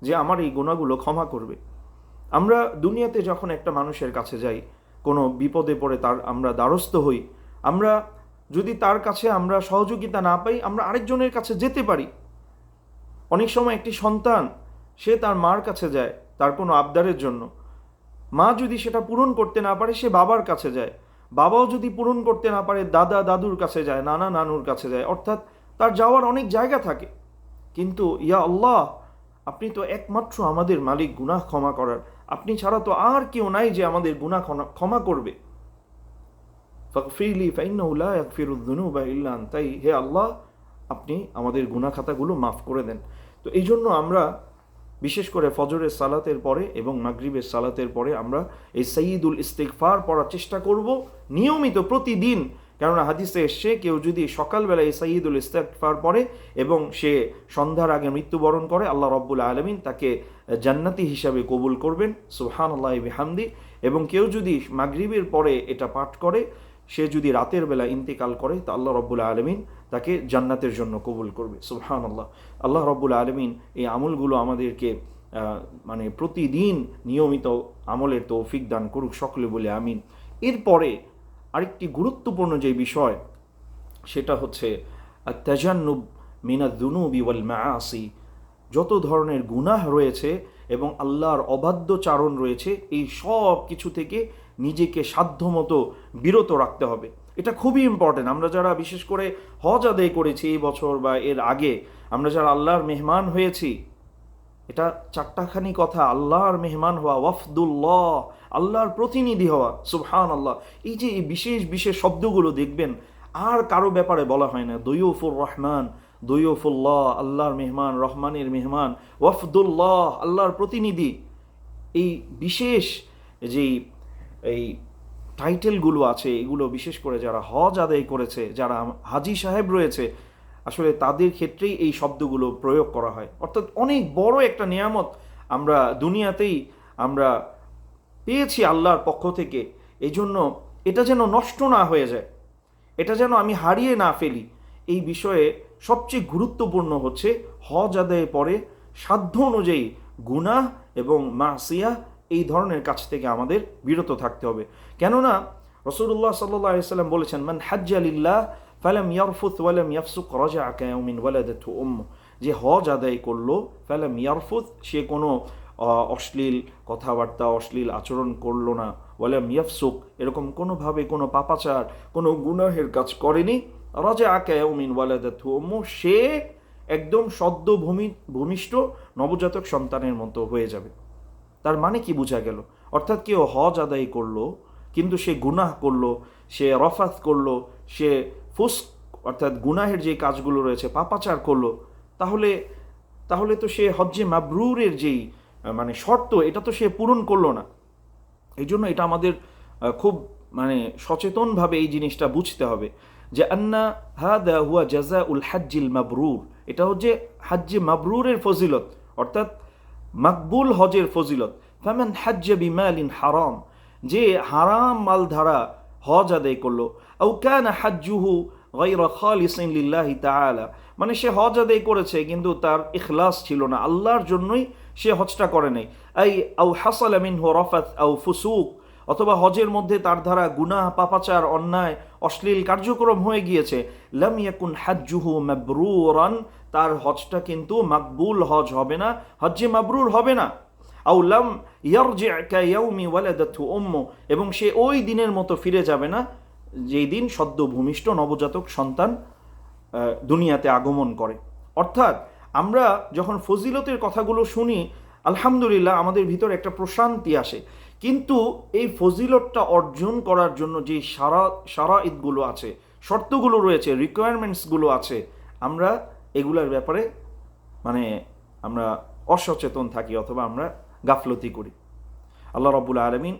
যে আমার এই গুনাহগুলো ক্ষমা করবে। আমরা দুনিয়াতে যখন একটা মানুষের কাছে যাই, কোনো বিপদে পড়ে তার আমরা দ্বারস্থ হই, আমরা যদি তার কাছে আমরা সহযোগিতা না পাই আমরা আরেকজনের কাছে যেতে পারি। অনেক সময় একটি সন্তান সে তার মার কাছে যায় তার কোনো আবদারের জন্য, মা যদি সেটা পূরণ করতে না পারে সে বাবার কাছে যায়, বাবাও যদি পূরণ করতে না পারে দাদা দাদুর কাছে যায়, নানা নানুর কাছে যায়, অর্থাৎ তার যাওয়ার অনেক জায়গা থাকে। কিন্তু ইয়া আল্লাহ আপনি তো একমাত্র আমাদের মালিক গুনাহ ক্ষমা করার, আপনি ছাড়া তো আর কেউ নাই যে আমাদের গুনাহ ক্ষমা করবে। ফাগফিরলি ফাইন্নাহু লা ইয়াগফিরুয যুনুবা ইল্লা আন্ত, তাই হে আল্লাহ আপনি আমাদের গুনাহ খাতাগুলো মাফ করে দেন। তো এই জন্য আমরা বিশেষ করে ফজরের সালাতের পরে এবং মাগরিবের সালাতের পরে আমরা এই সাইয়্যিদুল ইস্তিগফার পড়ার চেষ্টা করব নিয়মিত প্রতিদিন। কেননা হাদিসে এসছে কেউ যদি সকালবেলা এই সাইয়্যিদুল ইস্তিগফার পড়ে এবং সে সন্ধ্যার আগে মৃত্যুবরণ করে আল্লাহ রাব্বুল আলামিন তাকে জান্নাতি হিসাবে কবুল করবেন, সুবহানাল্লাহি বিহামদি। এবং কেউ যদি মাগরিবের পরে এটা পাঠ করে, সে যদি রাতের বেলা ইন্তেকাল করে তা আল্লাহ রাব্বুল আলামিন তাকে জান্নাতের জন্য কবুল করবে, সুবহানাল্লাহ। আল্লাহ রাব্বুল আলামিন এই আমলগুলো আমাদেরকে মানে প্রতিদিন নিয়মিত আমলের তৌফিক দান করুক সকলে বলে আমিন। এরপরে আরেকটি গুরুত্বপূর্ণ যে বিষয় সেটা হচ্ছে আত-তাজান্নুব মিনাদ যুনুবি ওয়াল মাআসি, যত ধরনের গুনাহ রয়েছে এবং আল্লাহর অবাধ্যচারণ রয়েছে এই সব কিছু থেকে নিজেকে সাধ্যমতো বিরত রাখতে হবে। এটা খুবই ইম্পর্টেন্ট। আমরা যারা বিশেষ করে হজ আদায় করেছি এই বছর বা এর আগে, আমরা যারা আল্লাহর মেহমান হয়েছি, এটা চারটাখানি কথা, আল্লাহর মেহমান হওয়া, ওয়াফদুল্লাহ, আল্লাহর প্রতিনিধি হওয়া, সুবহানাল্লাহ। এই যে এই বিশেষ বিশেষ শব্দগুলো দেখবেন আর কারো ব্যাপারে বলা হয় না। দয়ুফুর রহমান, দয়ুফুল্লাহ, আল্লাহর মেহমান, রহমানের মেহমান, ওয়াফদুল্লাহ, আল্লাহর প্রতিনিধি। এই বিশেষ যেই এই টাইটেলগুলো আছে এগুলো বিশেষ করে যারা হজ আদায় করেছে, যারা হাজি সাহেব রয়েছে, আসলে তাদের ক্ষেত্রেই এই শব্দগুলো প্রয়োগ করা হয়। অর্থাৎ অনেক বড় একটা নিয়ামত আমরা দুনিয়াতেই আমরা পেয়েছি আল্লাহর পক্ষ থেকে, এই জন্য এটা যেন নষ্ট না হয়ে যায়, এটা যেন আমি হারিয়ে না ফেলি। এই বিষয়ে সবচেয়ে গুরুত্বপূর্ণ হচ্ছে হজ আদায়ের পরে সাধ্য অনুযায়ী গুনাহ এবং মাসিয়া এই ধরনের কাজ থেকে আমাদের বিরত থাকতে হবে। কেননা রাসূলুল্লাহ সাল্লাল্লাহু আলাইহি ওয়াসাল্লাম বলেছেন, মান হাজ্জা লিল্লাহ ফালাম ইয়ারফুথ ওয়ালাম ইয়াফসুক রাজা'a কায়াউমিন ওয়ালাদাতহু উম্মু। যে হজ আদায় করলো, ফালাম ইয়ারফুথ, সে কোনো অশ্লীল কথাবার্তা, অশ্লীল আচরণ করলো না, ওয়ালাম ইয়াফসুক, এরকম কোনোভাবে কোনো পাপাচার, কোনো গুনাহের কাজ করেনি, রাজা'a কায়াউমিন ওয়ালাদাতহু উম্মু, সে একদম সদ্য ভূমিষ্ঠ নবজাতক সন্তানের মতো হয়ে যাবে। তার মানে কি বোঝা গেল? অর্থাৎ কেউ হজ আদায় করলো কিন্তু সে গুনাহ করলো, সে রফাত করলো, সে ফুস্ক অর্থাৎ গুনাহের যে কাজগুলো রয়েছে, পাপাচার করলো, তাহলে তো সে হজ্জে মাবরুরের যেই মানে শর্ত, এটা তো সে পূরণ করলো না। এই জন্য এটা আমাদের খুব মানে সচেতনভাবে এই জিনিসটা বুঝতে হবে যে আন্না হাদা হুয়া জাযাউল হাজ্জিল মাবরুর, এটা হচ্ছে হাজ্জে মাবরুরের ফজিলত, অর্থাৎ মাকবুল হজের ফজিলত। ফামান হাজ্জা বিমালিন হারাম, যে হারাম মাল ধারা হজ আদায় করলো, আও কানা হাজ্জুহু গায়রা খালিসিন লিল্লাহি তাআলা, মানে সে হজ আদায় করেছে কিন্তু তার ইখলাস ছিল না, আল্লাহর জন্যই সে হজটা করে নাই। আই আও হাসালা মিনহু রাফাত আও ফুসুক, অথবা হজের মধ্যে তার দ্বারা গুনাহ, পাপাচার, অন্যায়, অশ্লীল কার্যক্রম হয়ে গিয়েছে, লাম ইয়াকুন হাজ্জুহু মাবরুরান, তার হজটা কিন্তু মাকবুল হজ হবে না, হজ্জে মাবরুর হবে না। আও লাম ইয়ারজি' কায়াউমি ওয়ালাদাতহু উম্মু, এবং সে ওই দিনের মতো ফিরে যাবে না যেই দিন সদ্য ভূমিষ্ঠ নবজাতক সন্তান দুনিয়াতে আগমন করে। অর্থাৎ আমরা যখন ফজিলতের কথাগুলো শুনি, আলহামদুলিল্লাহ আমাদের ভিতরে একটা প্রশান্তি আসে, কিন্তু এই ফজিলতটা অর্জন করার জন্য যে শারাইতগুলো আছে, শর্তগুলো রয়েছে, রিকোয়ারমেন্টসগুলো আছে, আমরা এগুলার ব্যাপারে মানে আমরা অসচেতন থাকি অথবা আমরা গাফলতি করি। আল্লাহ রাব্বুল আলামিন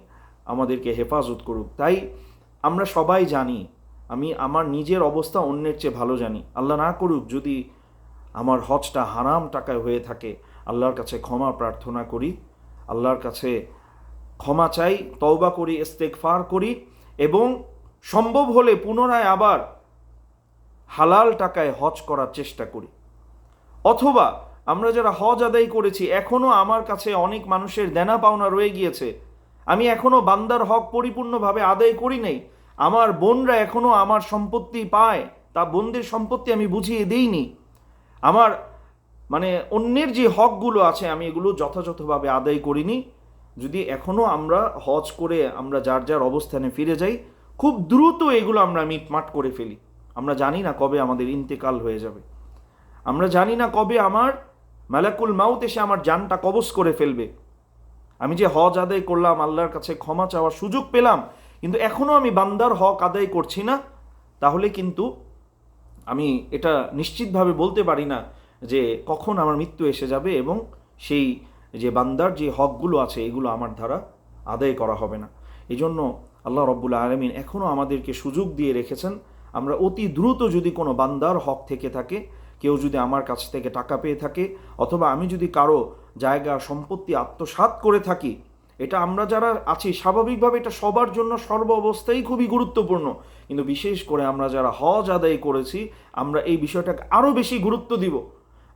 আমাদেরকে হেফাজত করুক। তাই আমরা সবাই জানি, আমি আমার নিজের অবস্থা অন্যের চেয়ে ভালো জানি। আল্লাহ না করুক যদি আমার হজটা হারাম টাকায় হয়ে থাকে, আল্লাহর কাছে ক্ষমা প্রার্থনা করি, আল্লাহর কাছে ক্ষমা চাই, তওবা করি, ইস্তেগফার করি, এবং সম্ভব হলে পুনরায় আবার হালাল টাকায় হজ করার চেষ্টা করি। অথবা আমরা যারা হজ আদায় করেছি, এখনও আমার কাছে অনেক মানুষের দেনা পাওনা রয়ে গিয়েছে, আমি এখনও বান্দার হক পরিপূর্ণভাবে আদায় করি নাই, আমার বোনরা এখনও আমার সম্পত্তি পায়, তা বোনদের সম্পত্তি আমি বুঝিয়ে দিইনি, আমার মানে অন্যের যে হকগুলো আছে আমি এগুলো যথাযথভাবে আদায় করিনি, যদি এখনও আমরা হজ করে আমরা যার যার অবস্থানে ফিরে যাই, খুব দ্রুত এগুলো আমরা মিটমাট করে ফেলি। আমরা জানি না কবে আমাদের ইন্তেকাল হয়ে যাবে, আমরা জানি না কবে আমার মালাকুল মাউত এসে আমার জানটা কবজ করে ফেলবে। আমি যে হজ আদায় করলাম, আল্লাহর কাছে ক্ষমা চাওয়ার সুযোগ পেলাম, কিন্তু এখনও আমি বান্দার হক আদায় করছি না, তাহলে কিন্তু আমি এটা নিশ্চিতভাবে বলতে পারি না যে কখন আমার মৃত্যু এসে যাবে এবং সেই যে বান্দার যে হকগুলো আছে এগুলো আমার দ্বারা আদায় করা হবে না। এই জন্য আল্লাহ রাব্বুল আলামিন এখনও আমাদেরকে সুযোগ দিয়ে রেখেছেন, আমরা অতি দ্রুত যদি কোনো বান্দার হক থেকে থাকে, কেউ যদি আমার কাছ থেকে টাকা পেয়ে থাকে, অথবা আমি যদি কারো জায়গা সম্পত্তি আত্মসাৎ করে থাকি, এটা আমরা যারা আছি স্বাভাবিকভাবে এটা সবার জন্য সর্ব অবস্থায় খুবই গুরুত্বপূর্ণ, কিন্তু বিশেষ করে আমরা যারা হজ আদায় করেছি, আমরা এই বিষয়টাকে আরও বেশি গুরুত্ব দিব,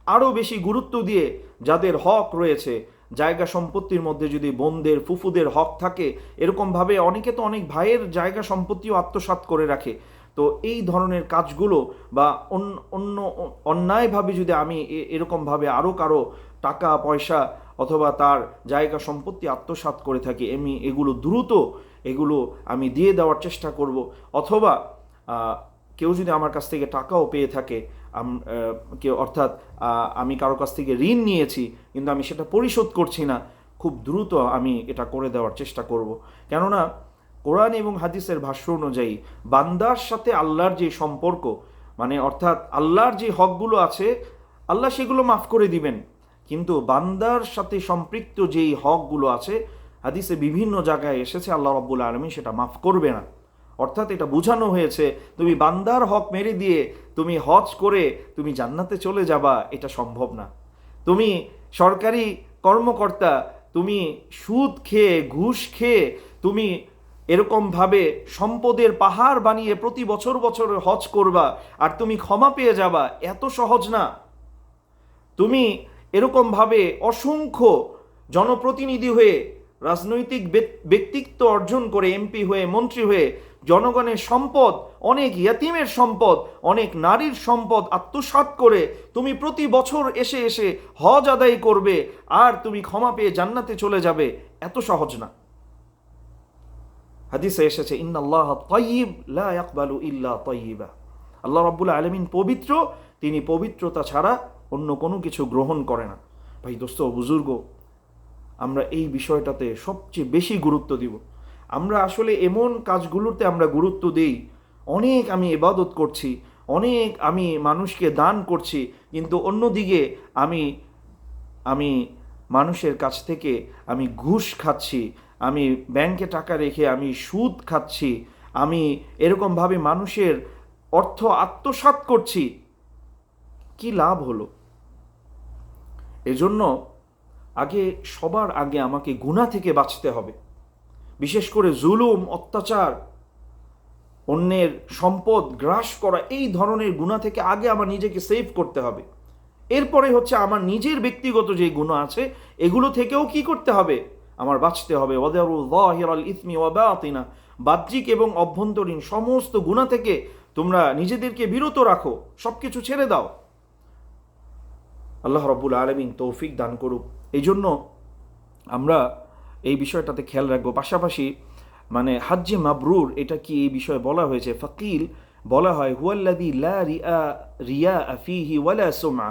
আরও বেশি গুরুত্ব দিয়ে যাদের হক রয়েছে, জায়গা সম্পত্তির মধ্যে যদি বোনদের, ফুফুদের হক থাকে, এরকমভাবে অনেকে তো অনেক ভাইয়ের জায়গা সম্পত্তিও আত্মসাৎ করে রাখে, তো এই ধরনের কাজগুলো বা অন্য অন্যায়ভাবে যদি আমি এরকমভাবে আরও কারো টাকা পয়সা অথবা তার জায়গা সম্পত্তি আত্মসাৎ করে থাকি, এগুলো দ্রুত আমি দিয়ে দেওয়ার চেষ্টা করব। অথবা কেউ যদি আমার কাছ থেকে টাকাও পেয়ে থাকে, অর্থাৎ আমি কারো কাছ থেকে ঋণ নিয়েছি কিন্তু আমি সেটা পরিশোধ করছি না, খুব দ্রুত আমি এটা করে দেওয়ার চেষ্টা করব। কেননা কোরআন এবং হাদিসের ভাষ্য অনুযায়ী বান্দার সাথে আল্লাহর যে সম্পর্ক, মানে অর্থাৎ আল্লাহর যে হকগুলো আছে আল্লাহ সেগুলো মাফ করে দিবেন, কিন্তু বান্দার সাথে সম্পৃক্ত যেই হকগুলো আছে হাদিসে বিভিন্ন জায়গায় এসেছে আল্লাহ রাব্বুল আলামিন সেটা মাফ করবে না। অর্থাৎ এটা বোঝানো হয়েছে তুমি বান্দার হক মেরে দিয়ে তুমি হজ করে তুমি জান্নাতে চলে যাবা, এটা সম্ভব না। তুমি সরকারি কর্মকর্তা, তুমি সুদ খেয়ে, ঘুষ খেয়ে তুমি এরকমভাবে সম্পদের পাহাড় বানিয়ে প্রতি বছর বছর হজ করবা আর তুমি ক্ষমা পেয়ে যাবা, এত সহজ না। তুমি এরকমভাবে অসংখ্য জনপ্রতিনিধি হয়ে, রাজনৈতিক ব্যক্তিত্ব অর্জন করে, এমপি হয়ে, মন্ত্রী হয়ে জনগণের সম্পদ, অনেক ইয়াতিমের সম্পদ, অনেক নারীর সম্পদ আত্মসাৎ করে তুমি প্রতি বছর এসে এসে হজ আদায় করবে আর তুমি ক্ষমা পেয়ে জান্নাতে চলে যাবে, এত সহজ না। হাদিসে এসেছে ইন্নাল্লাহ তাইয়্যিব লা ইয়াকবালু ইল্লা তাইয়্যিবা, আল্লাহ রাব্বুল আলামিন পবিত্র, তিনি পবিত্রতা ছাড়া অন্য কোনো কিছু গ্রহণ করে না। ভাই দোস্ত বুজুর্গ, আমরা এই বিষয়টাতে সবচেয়ে বেশি গুরুত্ব দিব। আমরা আসলে এমন কাজগুলোতে আমরা গুরুত্ব দেই, অনেক আমি ইবাদত করছি, অনেক আমি মানুষকে দান করছি, কিন্তু অন্যদিকে আমি আমি মানুষের কাছ থেকে আমি ঘুষ খাচ্ছি, আমি ব্যাংকে টাকা রেখে আমি সুদ খাচ্ছি, আমি এরকমভাবে মানুষের অর্থ আত্মসাৎ করছি, কি লাভ হলো? এজন্য সবার আগে আমাকে গুনাহ থেকে বাঁচতে হবে। বিশেষ করে জুলুম, অত্যাচার, অন্যের সম্পদ গ্রাস করা, এই ধরনের গুনাহ থেকে আগে আমার নিজেকে সেভ করতে হবে। এরপরে হচ্ছে আমার নিজের ব্যক্তিগত যে গুনাহ আছে এগুলো থেকেও কি করতে হবে, আমার বাঁচতে হবে। ওয়াদারু যাহিরাল ইসমি ওয়া বাতিনা, বাহ্যিক এবং অভ্যন্তরীণ সমস্ত গুনাহ থেকে তোমরা নিজেদেরকে বিরত রাখো, সবকিছু ছেড়ে দাও। আল্লাহ রাব্বুল আলামিন তৌফিক দান করুক। এই জন্য আমরা এই বিষয়টাতে খেয়াল রাখবো। পাশাপাশি হাজ্জে মাবরুর, এটা কি এই বিষয়ে বলা হয়েছে? ফাকিল বলা হয় হুয়াল্লাযী লা রিয়া ফীহি ওয়ালা সুমআ,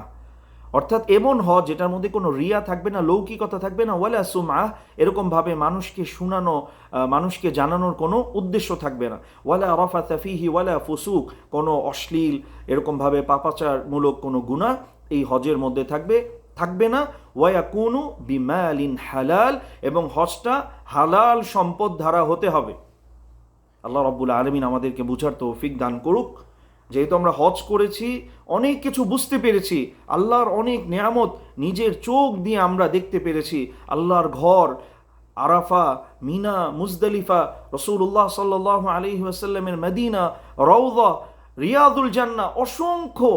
অর্থাৎ এমন হজ যেটার মধ্যে কোনো রিয়া থাকবে না, লৌকিকতা থাকবে না, ওয়ালা সুমআ, এরকমভাবে মানুষকে শোনানো, মানুষকে জানানোর কোনো উদ্দেশ্য থাকবে না, ওয়ালা রাফাতা ফীহি ওয়ালা ফুসুক, কোনো অশ্লীল এরকমভাবে পাপাচারমূলক কোনো গুনাহ এই হজের মধ্যে থাকবে না। ওয়ায়াকুনু বিমালিন হালাল, এবং হজটা হালাল সম্পদ ধারা হতে হবে। আল্লাহ রাব্বুল আলামিন আমাদেরকে বুঝার তৌফিক দান করুক। যেহেতু আমরা হজ করেছি, অনেক কিছু বুঝতে পেরেছি, আল্লাহর অনেক নিয়ামত নিজের চোখ দিয়ে আমরা দেখতে পেরেছি। আল্লাহর ঘর, আরাফা, মিনা, মুজদালিফা, রাসূলুল্লাহ সাল্লাল্লাহু আলাইহি ওয়াসাল্লামের মদিনা, রওযা, রিয়াদুল জান্নাহ, অসংখ্য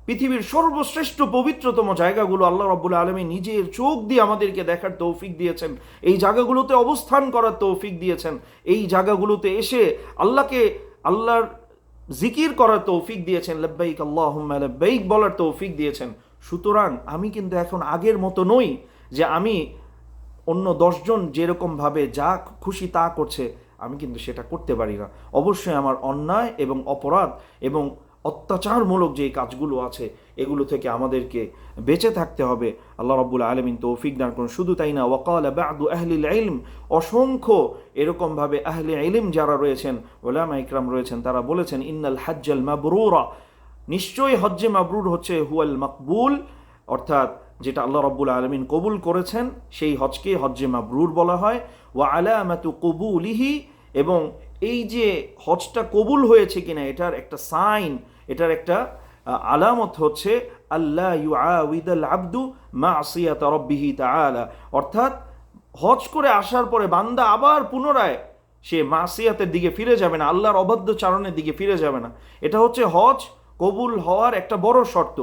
পৃথিবীর সর্বশ্রেষ্ঠ পবিত্রতম জায়গাগুলো আল্লাহ রাব্বুল আলামিন নিজের চোখ দিয়ে আমাদেরকে দেখার তৌফিক দিয়েছেন। এই জায়গাগুলোতে অবস্থান করার তৌফিক দিয়েছেন। এই জায়গাগুলোতে এসে আল্লাহর জিকির করার তৌফিক দিয়েছেন, লাব্বাইক আল্লাহুম্মা লাব্বাইক বলার তৌফিক দিয়েছেন। সুতরাং আমি কিন্তু এখন আগের মতো নই যে আমি অন্য 10 জন যেরকমভাবে যা খুশি তা করছে, আমি কিন্তু সেটা করতে পারি না। অবশ্যই আমার অন্যায় এবং অপরাধ এবং অত্যাচারমূলক যে কাজগুলো আছে এগুলো থেকে আমাদেরকে বেঁচে থাকতে হবে। আল্লাহ রাব্বুল আলামিন তৌফিক দান করুন। শুধু তাই না, ওয়াকালা বা'দু আহলিল ইলম, অসংখ্য এরকমভাবে আহলে ইলম যারা রয়েছেন, উলামা ইকরাম রয়েছেন, তারা বলেছেন ইন্নাল হাজ্জাল মাবরুরা, নিশ্চয়ই হজ্জে মাবরুর হচ্ছে হুয়াল মাকবুল, অর্থাৎ যেটা আল্লাহ রাব্বুল আলামিন কবুল করেছেন সেই হজকে হজ্জে মাবরুর বলা হয়। ওয়া আলামাতু কবুলিহি, এবং এই যে হজটা কবুল হয়েছে কিনা এটার একটা সাইন, এটার একটা আলামত হচ্ছে আল্লাহ ইউআউইদাল আবদু মাসিয়াতা রাব্বিহি তাআলা, অর্থাৎ হজ করে আসার পরে বান্দা আবার পুনরায় সে মাসিয়াতের দিকে ফিরে যাবে না, আল্লাহর অবাধ্যচারণের দিকে ফিরে যাবে না। এটা হচ্ছে হজ কবুল হওয়ার একটা বড় শর্ত।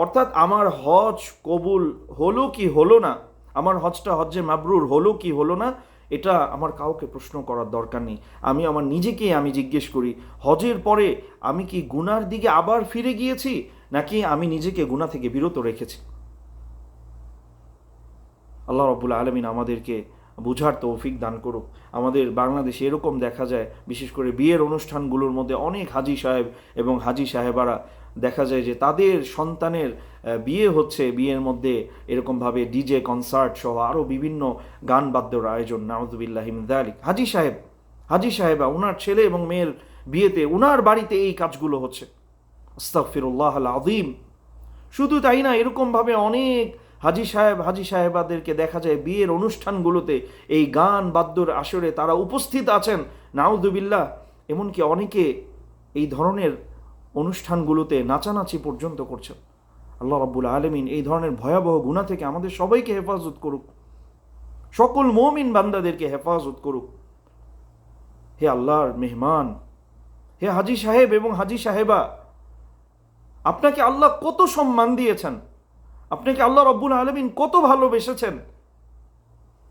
অর্থাৎ আমার হজ কবুল হলো কি হলো না, আমার হজটা হজ্জে মাবরুর হলো কি হলো না, এটা আমার কাউকে প্রশ্ন করার দরকার নেই। আমি আমার নিজেকেই আমি জিজ্ঞেস করি, হজের পরে আমি কি গুনার দিকে আবার ফিরে গিয়েছি, নাকি আমি নিজেকে গুনাহ থেকে বিরত রেখেছি? আল্লাহ রাব্বুল আলামিন আমাদেরকে বুঝার তৌফিক দান করুক। আমাদের বাংলাদেশে এরকম দেখা যায়, বিশেষ করে বিয়ের অনুষ্ঠানগুলোর মধ্যে অনেক হাজি সাহেব এবং হাজি সাহেবারা দেখা যায় যে তাদের সন্তানের বিয়ে হচ্ছে, বিয়ের মধ্যে এরকমভাবে ডিজে কনসার্ট সহ আরও বিভিন্ন গান বাদ্যর আয়োজন, নাউযুবিল্লাহি মিন যালিক। হাজি সাহেবা ওনার ছেলে এবং মেয়ের বিয়েতে ওনার বাড়িতে এই কাজগুলো হচ্ছে। আস্তাগফিরুল্লাহ আল আযীম। শুধু তাই না, এরকমভাবে অনেক হাজি সাহেবাদেরকে দেখা যায় বিয়ের অনুষ্ঠানগুলোতে এই গান বাদ্যর আসরে তারা উপস্থিত আছেন, নাউযুবিল্লাহ। এমনকি অনেকে এই ধরনের অনুষ্ঠানগুলোতে নাচানাচি পর্যন্ত করছেন। আল্লাহ রাব্বুল আলামিন এই ধরনের ভয়াবহ গুনাহ থেকে আমাদের সবাইকে হেফাজত করুক, সকল মুমিন বান্দাদেরকে হেফাজত করুক। হে আল্লাহর মেহমান, হে হাজি সাহেব এবং হাজি সাহেবা, আপনাকে আল্লাহ কত সম্মান দিয়েছেন, আপনাকে আল্লাহ রাব্বুল আলামিন কত ভালোবেসেছেন,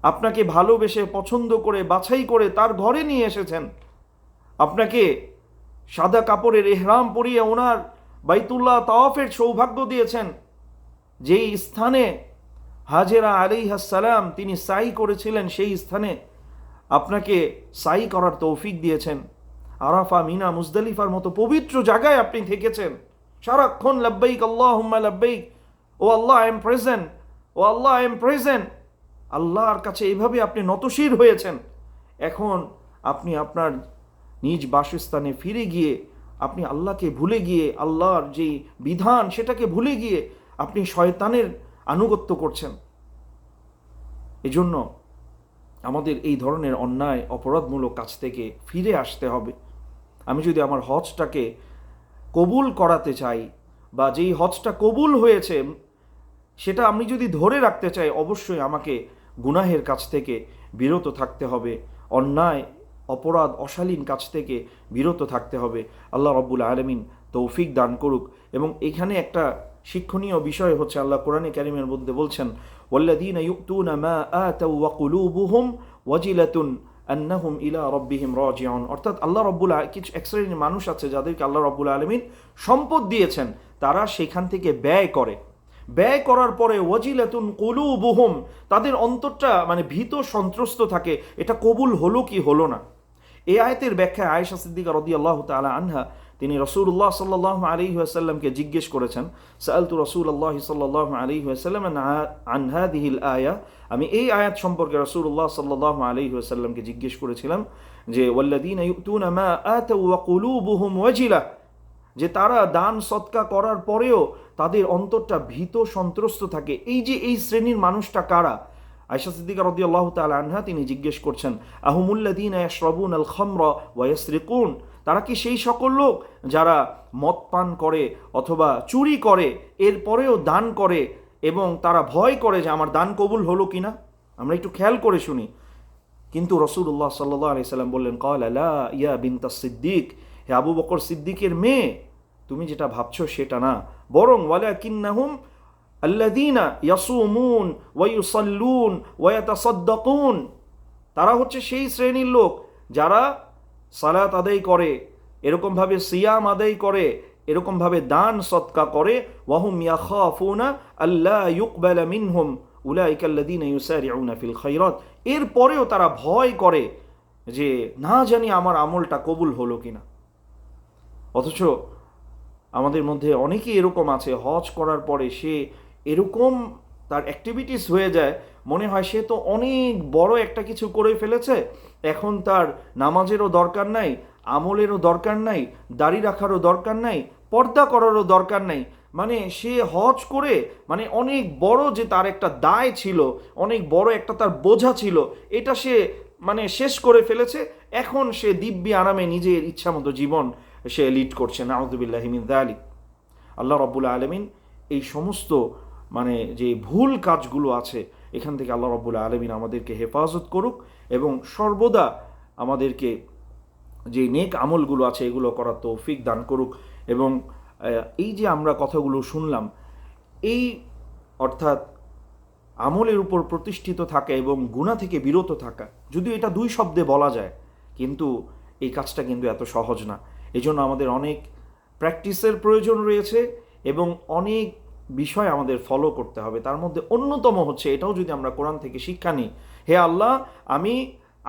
আপনাকে ভালোবেসে পছন্দ করে বাছাই করে তার ঘরে নিয়ে এসেছেন। আপনাকে সাদা কাপড়ের ইহরাম পরিয়ে ওনার বাইতুল্লাহ তাওয়াফের সৌভাগ্য দিয়েছেন, যেই স্থানে হাজেরা আলাইহিস সালাম তিনি সাই করেছিলেন, সেই স্থানে আপনাকে সাই করার তৌফিক দিয়েছেন। আরাফা, মিনা, মুজদালিফার মতো পবিত্র জায়গায় আপনি থেকেছেন সারাক্ষণ লাব্বাইক আল্লাহুম্মা লাব্বাইক, O Allah I am present, O Allah I am present. আল্লাহর কাছে এইভাবে আপনি নতশির হয়েছেন। এখন আপনি আপনার নিজ বাসস্থানে ফিরে গিয়ে আপনি আল্লাহকে ভুলে গিয়ে, আল্লাহর যে বিধান সেটাকে ভুলে গিয়ে আপনি শয়তানের আনুগত্য করছেন। এজন্য আমাদের এই ধরনের অন্যায় অপরাধমূলক কাজ থেকে ফিরে আসতে হবে। আমি যদি আমার হজটাকে কবুল করাতে চাই, বা যেই হজটা কবুল হয়েছে সেটা আমি যদি ধরে রাখতে চাই, অবশ্যই আমাকে গুনাহের কাছ থেকে বিরত থাকতে হবে, অন্যায় অপরাধ অশালীন কাজ থেকে বিরত থাকতে হবে। আল্লাহ রাব্বুল আলামিন তৌফিক দান করুক। এবং এখানে একটা শিক্ষণীয় বিষয় হচ্ছে, আল্লাহ কোরআনে কারিমের মধ্যে বলছেন, ওয়াল্লাযীনা ইউতুনা মা আতাউ ওয়া কুলুবুহুম ওয়াজিলাতুন আন্নাহুম ইলা রাব্বিহিম রাজিউন। অর্থাৎ আল্লাহ রাব্বুল কিছু এক শ্রেণীর মানুষ আছে যাদেরকে আল্লাহ রাব্বুল আলামিন সম্পদ দিয়েছেন, তারা সেখান থেকে ব্যয় করে, ব্যয় করার পরে ওয়াজিলাতুন কুলুবুহুম, তাদের অন্তরটা মানে ভীত সন্ত্রস্ত থাকে, এটা কবুল হলো কি হলো না। এই আয়াতের ব্যাখ্যায় আয়েশা সিদ্দিকা রাদিয়াল্লাহু তাআলা আনহা তিনি রাসূলুল্লাহ সাল্লাল্লাহু আলাইহি ওয়াসাল্লামকে জিজ্ঞেস করেছেন, সাআলতু রাসূলুল্লাহ সাল্লাল্লাহু আলাইহি ওয়াসাল্লাম আন হাযিহিল আয়া, আমি এই আয়াত সম্পর্কে রাসূলুল্লাহ সাল্লাল্লাহু আলাইহি ওয়াসাল্লামকে জিজ্ঞেস করেছিলাম যে ওয়াল্লাযীনা ইউতুনা মা আতাউ ওয়া কুলুবুহুম ওয়াজিলা, যে তারা দান সদকা করার পরেও তাদের অন্তরটা ভীত সন্ত্রস্ত থাকে। এই যে এই শ্রেণীর মানুষটা কারা? আয়েশা সিদ্দিকা রাদিয়াল্লাহু তাআলা আনহা তিনি জিজ্ঞেস করছেন, আহুমুল্লাযীনা ইয়াশরাবুনাল খামরা ওয়া ইয়াসরিকুন, তারা কি সেই সকল লোক যারা মদ পান করে অথবা চুরি করে এরপরেও দান করে এবং তারা ভয় করে যে আমার দান কবুল হলো কিনা? আমরা একটু খেয়াল করে শুনি। কিন্তু রাসূলুল্লাহ সাল্লাল্লাহু আলাইহি সাল্লাম বললেন, ক্বালা লা ইয়া বিনতাস সিদ্দিক, হে আবু বকর সিদ্দিকের মেয়ে, তুমি যেটা ভাবছো সেটা না, বরং ওয়ালাকিন্নাহুম আল্লাযীনা ইয়াসুমুন ওয়া ইউসাল্লুন ওয়া ইয়াতাসাদ্দাকুন, তারা হচ্ছে সেই শ্রেণীর লোক যারা সালাত আদায় করে, এরকমভাবে সিয়াম আদায় করে, এরকমভাবে দান সদকা করে, ওয়াহুম ইয়াখাফুনা আল্লা ইউকবালা মিনহুম উলাইকা আল্লাযীনা ইউসারিউনা ফিল খায়রাত, এরপরেও তারা ভয় করে যে না জানি আমার আমলটা কবুল হলো কিনা। অথচ আমাদের মধ্যে অনেকেই এরকম আছে, হজ করার পরে সে এরকম তার অ্যাক্টিভিটিস হয়ে যায়, মনে হয় সে তো অনেক বড় একটা কিছু করে ফেলেছে, এখন তার নামাজেরও দরকার নাই, আমলেরও দরকার নাই, দাড়ি রাখারও দরকার নাই, পর্দা করারও দরকার নাই। মানে সে হজ করে মানে অনেক বড় যে তার একটা দায় ছিল, অনেক বড় একটা তার বোঝা ছিল, এটা সে মানে শেষ করে ফেলেছে। এখন সে দিব্যি আরামে নিজের ইচ্ছা মতো জীবন সে লিড করছে। নাউযুবিল্লাহি মিন যালিক। আল্লাহ রাব্বুল আলামিন এই সমস্ত মানে যে ভুল কাজগুলো আছে এখান থেকে আল্লাহ রাব্বুল আলামিন আমাদেরকে হেফাজত করুক এবং সর্বদা আমাদেরকে যে নেক আমলগুলো আছে এগুলো করার তৌফিক দান করুক। এবং এই যে আমরা কথাগুলো শুনলাম, এই অর্থাৎ আমলের উপর প্রতিষ্ঠিত থাকা এবং গুনাহ থেকে বিরত থাকা, যদিও এটা দুই শব্দে বলা যায়, কিন্তু এই কাজটা কিন্তু এত সহজ না। এই জন্য আমাদের অনেক প্র্যাকটিসের প্রয়োজন রয়েছে এবং অনেক বিষয় আমাদের ফলো করতে হবে। তার মধ্যে অন্যতম হচ্ছে, এটাও যদি আমরা কোরআন থেকে শিক্ষা নিই, হে আল্লাহ, আমি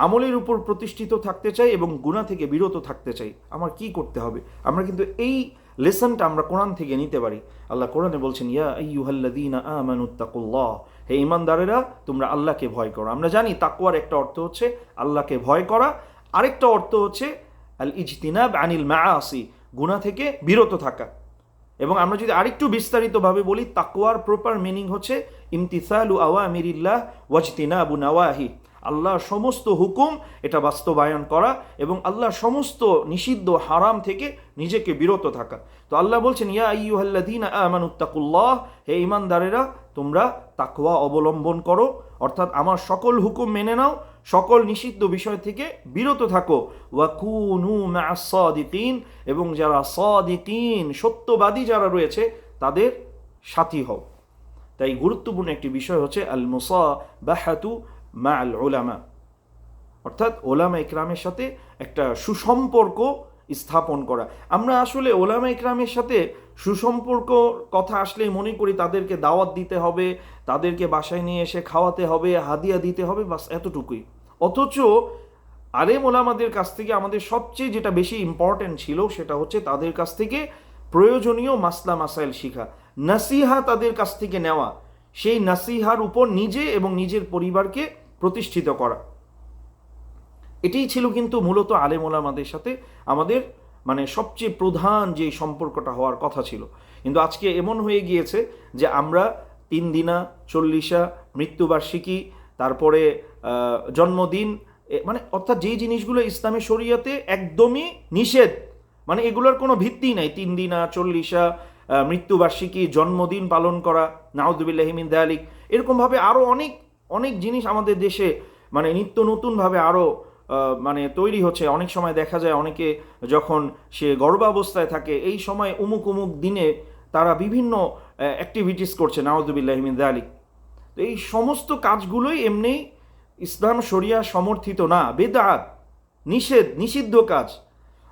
আমলের উপর প্রতিষ্ঠিত থাকতে চাই এবং গুনাহ থেকে বিরত থাকতে চাই, আমার কি করতে হবে? আমরা কিন্তু এই লেসনটা আমরা কোরআন থেকে নিতে পারি। আল্লাহ কোরআনে বলছেন, ইয়া আইয়ুহাল্লাযীনা আমানুত্তাকুল্লাহ, হে ঈমানদারেরা তোমরা আল্লাহকে ভয় করো। আমরা জানি তাকওয়ার একটা অর্থ হচ্ছে আল্লাহকে ভয় করা, আরেকটা অর্থ হচ্ছে আল ইজতিনাব আনিল মাআসি, গুনাহ থেকে বিরত থাকা। এবং আমরা যদি আরেকটু বিস্তারিতভাবে বলি, তাকওয়ার প্রপার মিনিং হচ্ছে ইমতিসালু আওয়ামিরিল্লাহ ওয়াজতিনাবু নাওয়াহি, আল্লাহর সমস্ত হুকুম এটা বাস্তবায়ন করা এবং আল্লাহর সমস্ত নিষিদ্ধ হারাম থেকে নিজেকে বিরত থাকা। তো আল্লাহ বলছেন, ইয়া আইয়ুহাল্লাযীনা আমানুত্তাকুল্লাহ, হে ঈমানদারেরা তোমরা তাকওয়া অবলম্বন করো, অর্থাৎ আমার সকল হুকুম মেনে নাও, সকল নিষিদ্ধ বিষয় থেকে বিরত থাকো। ওয়া কুনু মা'আস সাদিকিন, এবং যারা সাদিকিন সত্যবাদী যারা রয়েছে তাদের সাথী হও। তাই গুরুত্বপূর্ণ একটি বিষয় হচ্ছে আল মুসাবাহাতু মা'আল উলামা, অর্থাৎ ওলামা ইকরামের সাথে একটা সুসম্পর্ক স্থাপন করা। আমরা আসলে ওলামা ইকরামের সাথে সুসম্পর্ক কথা আসলেই মনে করি তাদেরকে দাওয়াত দিতে হবে, তাদেরকে বাসায় নিয়ে এসে খাওয়াতে হবে, হাদিয়া দিতে হবে, বাস এতটুকুই। অথচ আলেম ওলামাদের কাছ থেকে আমাদের সবচেয়ে যেটা বেশি ইম্পর্টেন্ট ছিল সেটা হচ্ছে তাদের কাছ থেকে প্রয়োজনীয় মাসলা মাসাইল শিখা, নাসিহা তাদের কাছ থেকে নেওয়া, সেই নাসিহার উপর নিজে এবং নিজের পরিবারকে প্রতিষ্ঠিত করা। এটাই ছিল কিন্তু মূলত আলেম ওলামাদের সাথে আমাদের মানে সবচেয়ে প্রধান যে সম্পর্কটা হওয়ার কথা ছিল। কিন্তু আজকে এমন হয়ে গিয়েছে যে আমরা 3 দিনা, 40 মৃত্যুবার্ষিকী, তারপরে জন্মদিন, মানে অর্থাৎ যেই জিনিসগুলো ইসলামী শরিয়াতে একদমই নিষেধ, মানে এগুলোর কোনো ভিত্তি নাই, 3 দিনা, 40 মৃত্যুবার্ষিকী, জন্মদিন পালন করা, নাউযুবিল্লাহি মিন যালিক, এরকমভাবে আরও অনেক অনেক জিনিস আমাদের দেশে মানে নিত্য নতুনভাবে আরও মানে তৈরি হচ্ছে। অনেক সময় দেখা যায় অনেকে যখন সে গর্ভাবস্থায় থাকে এই সময় অমুক অমুক দিনে তারা বিভিন্ন অ্যাক্টিভিটিস করছে, নাউযুবিল্লাহি মিন যালিক। তো এই সমস্ত কাজগুলোই এমনি ইসলাম শরিয়া সমর্থিত না, বেদাত, নিষিদ্ধ কাজ।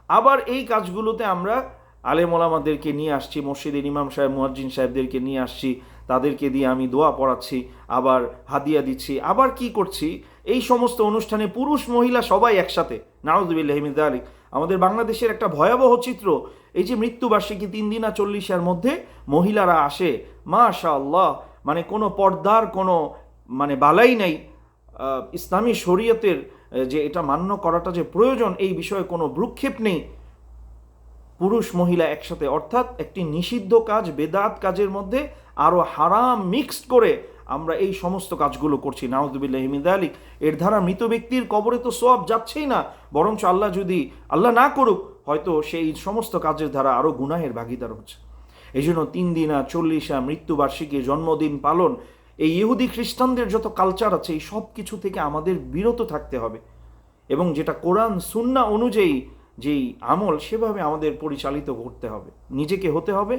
আবার এই কাজগুলোতে আমরা আলেম ওলামাদেরকে নিয়ে আসছি, মসজিদের ইমাম সাহেব, মুয়াজ্জিন সাহেবদেরকে নিয়ে আসছি, তাদেরকে দিয়ে আমি দোয়া পড়াচ্ছি, আবার হাদিয়া দিচ্ছি, আবার কি করছি, এই সমস্ত অনুষ্ঠানে পুরুষ মহিলা সবাই একসাথে, নাউযুবিল্লাহি মিন যালিক। আমাদের বাংলাদেশের একটা ভয়াবহ চিত্র, এই যে মৃত্যুবার্ষিকী 3 দিনা 40 মধ্যে মহিলারা আসে, মাশাআল্লাহ, মানে কোনো পর্দার কোনো মানে বালাই নাই। ইসলামী শরীয়তের যে এটা মান্য করাটা যে প্রয়োজন এই বিষয়ে কোনো ভ্রুক্ষেপ নেই। পুরুষ মহিলা একসাথে, অর্থাৎ একটি নিষিদ্ধ কাজ, বেদাত কাজের মধ্যে আরও হারাম মিক্সড করে আমরা এই সমস্ত কাজগুলো করছি, নাউযুবিল্লাহি মিন যালিক। এর দ্বারা মৃত ব্যক্তির কবরে তো সওয়াব যাচ্ছেই না, বরঞ্চ আল্লাহ না করুক, হয়তো সেই সমস্ত কাজের দ্বারা আরও গুনাহের ভাগিদার হচ্ছে। এই জন্য 3 দিনা, 40 মৃত্যুবার্ষিকী, জন্মদিন পালন, এই ইহুদি খ্রিস্টানদের যত কালচার আছে এই সব কিছু থেকে আমাদের বিরত থাকতে হবে, এবং যেটা কোরআন সুন্নাহ অনুযায়ী যেই আমল সেভাবে আমাদের পরিচালিত করতে হবে, নিজেকে হতে হবে,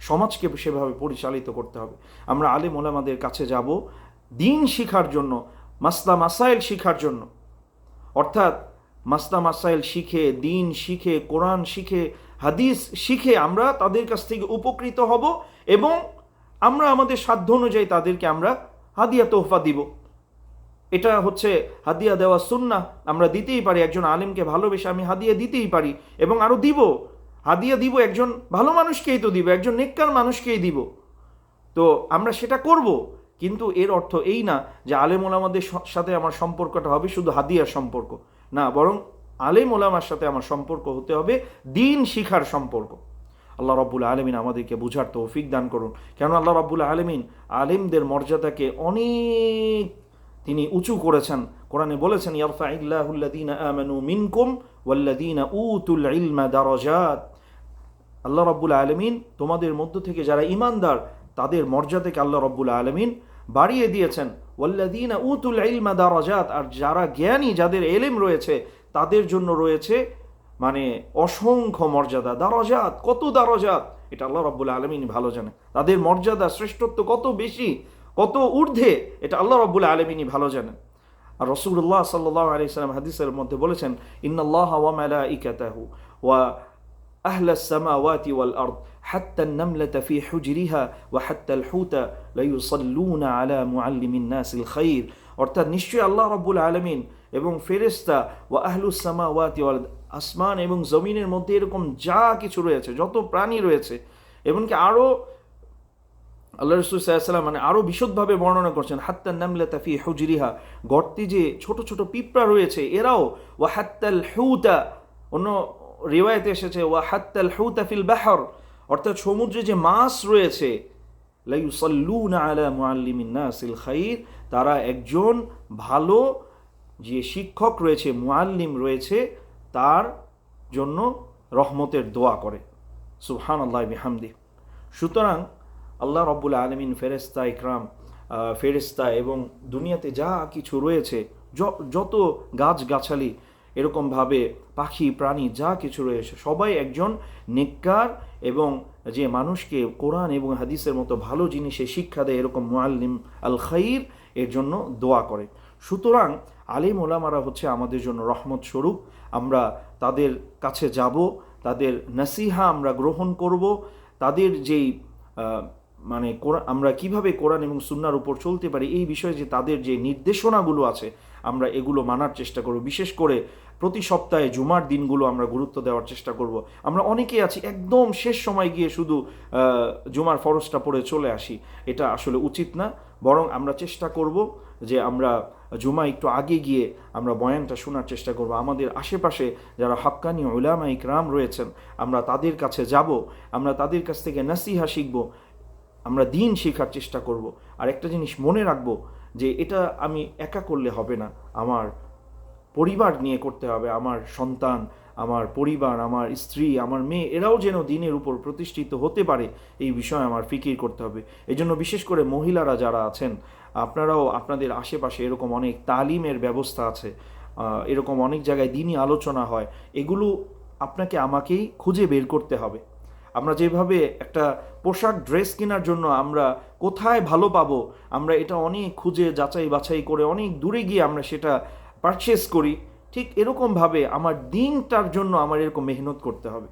সমাজকে সেভাবে পরিচালিত করতে হবে। আমরা আলেম ওলামাদের কাছে যাব দিন শিখার জন্য, মাসলা মাসাইল শিখার জন্য, অর্থাৎ মাসলা মাসাইল শিখে, দিন শিখে, কোরআন শিখে, হাদিস শিখে আমরা তাদের কাছ থেকে উপকৃত হব, এবং আমরা আমাদের সাধ্য অনুযায়ী তাদেরকে আমরা হাদিয়া তোহফা দিব। এটা হচ্ছে হাদিয়া দেওয়া সুন্নাহ, আমরা দিতেই পারি। একজন আলেমকে ভালোবেসে আমি হাদিয়া দিতেই পারি, এবং আরও দিব, হাদিয়া দিব, একজন ভালো মানুষকেই তো দিব, একজন নেককার মানুষকেই দিব। তো আমরা সেটা করব, কিন্তু এর অর্থ এই না যে আলেম ওলামাদের সাথে আমার সম্পর্কটা হবে শুধু হাদিয়ার সম্পর্ক, না, বরং আলেম ওলামার সাথে আমার সম্পর্ক হতে হবে দিন শিখার সম্পর্ক। আল্লাহ রাব্বুল আলামিন আমাদেরকে বুঝার তৌফিক দান করুন। কেন আল্লাহ রাব্বুল আলামিন আলেমদের মর্যাদাকে অনেক তিনি উঁচু করেছেন। কোরআনে বলেছেন, ইয়ারফাইল্লাহুল্লাযীনা আমানু মিনকুম ওয়াল্লাযীনা উতুল ইলমা দারাজাত। আল্লাহ রাব্বুল আলামিন তোমাদের মধ্য থেকে যারা ঈমানদার তাদের মর্যাদাকে আল্লাহ রাব্বুল আলামিন বাড়িয়ে দিয়েছেন। ওয়াল্লাযীনা উতুল ইলমা দারাজাত, আর যারা জ্ঞানী, যাদের ইলম রয়েছে তাদের জন্য রয়েছে মানে অসংখ্য মর্যাদা। দারাজাত, কত দারাজাত, এটা আল্লাহ রাব্বুল আলামিন ভালো জানে। তাদের মর্যাদা, শ্রেষ্ঠত্ব কত বেশি, কত ঊর্ধ্বে, এটা আল্লাহ রাব্বুল আলামিনই ভালো জানেন। আর রাসূলুল্লাহ সাল্লাল্লাহু আলাইহি ওয়াসাল্লাম হাদিসের মধ্যে বলেছেন, ইন্নাল্লাহা ওয়া মালাইকাতাহু ওয়া আহলাস সামাওয়াতি ওয়াল আরদ হাত্তা আন-নামলাতা ফি হুজরিহা ওয়া হাত্তা আল-হুতা লা ইউসাল্লুনা আলা মুআল্লিমিন নাসিল খায়র। অর্থাৎ নিশ্চয়ই আল্লাহ রাব্বুল আলামিন এবং ফেরেশতা ওয়া আহলুস সামাওয়াতি ওয়াল, আসমান এবং জমিনের মধ্যে এরকম যা কিছু রয়েছে, যত প্রাণী রয়েছে, এমনকি আরও আল্লাহ রাসূল সাল্লাল্লাহু আলাইহি ওয়াসাল্লাম মানে আরও বিশদভাবে বর্ণনা করছেন, হাত্তা নামলাতা ফি হুজরিহা, গর্তে যে ছোট ছোট পিঁপড়া রয়েছে এরাও, ওয়া হাত্তাল হুতা, অন্য রিওয়ায়াতে এসেছে ওয়া হাত্তাল হুতা ফিল বাহর, অর্থাৎ সমুদ্রে যে মাছ রয়েছে, লা ইউসাল্লুনা আলা মুআল্লিমিন নাসিল খায়র, তারা একজন ভালো যে শিক্ষক রয়েছে, মুআল্লিম রয়েছে, তার জন্য রহমতের দোয়া করে। সুবহানাল্লাহি বিহামদিহি। সুতরাং আল্লাহ রাব্বুল আলামিন ফেরেশতা ইকরাম, ফেরেশতা এবং দুনিয়াতে যা কিছু রয়েছে, যত গাছগাছালি, এরকমভাবে পাখি প্রাণী যা কিছু রয়েছে, সবাই একজন নেককার এবং যে মানুষকে কোরআন এবং হাদিসের মতো ভালো জিনিসে শিক্ষা দেয়, এরকম মুআল্লিম আল খায়র, এর জন্য দোয়া করে। সুতরাং আলিম ওলামারা হচ্ছে আমাদের জন্য রহমত স্বরূপ। আমরা তাদের কাছে যাব, তাদের নসিহা আমরা গ্রহণ করব, তাদের যেই মানে আমরা কিভাবে কোরআন এবং সুন্নাহর উপর চলতে পারি এই বিষয়ে যে তাদের যে নির্দেশনাগুলো আছে আমরা এগুলো মানার চেষ্টা করব। বিশেষ করে প্রতি সপ্তাহে জুমার দিনগুলো আমরা গুরুত্ব দেওয়ার চেষ্টা করব। আমরা অনেকেই আছি একদম শেষ সময় গিয়ে শুধু জুমার ফরজটা পড়ে চলে আসি, এটা আসলে উচিত না। বরং আমরা চেষ্টা করব যে আমরা জুমা একটু আগে গিয়ে আমরা বয়ানটা শোনার চেষ্টা করব। আমাদের আশেপাশে যারা হাক্কানি উলামা ইকরাম রয়েছেন আমরা তাদের কাছে যাব, আমরা তাদের কাছ থেকে নসিহা শিখব, আমরা দিন শেখার চেষ্টা করব। আর একটা জিনিস মনে রাখবো যে এটা আমি একা করলে হবে না, আমার পরিবার নিয়ে করতে হবে। আমার সন্তান, আমার পরিবার, আমার স্ত্রী, আমার মেয়ে এরাও যেন দিনের উপর প্রতিষ্ঠিত হতে পারে এই বিষয়ে আমার ফিকির করতে হবে। এই জন্য বিশেষ করে মহিলারা যারা আছেন আপনারাও আপনাদের আশেপাশে এরকম অনেক তালিমের ব্যবস্থা আছে, এরকম অনেক জায়গায় দিনই আলোচনা হয়, এগুলো আপনাকে আমাকেই খুঁজে বের করতে হবে। আমরা যেভাবে একটা পোশাক ড্রেস কেনার জন্য আমরা কোথায় ভালো পাবো আমরা এটা অনেক খুঁজে যাচাই বাছাই করে অনেক দূরে গিয়ে আমরা সেটা পারচেস করি, ঠিক এরকমভাবে আমার দিনটার জন্য আমার এরকম মেহনত করতে হবে।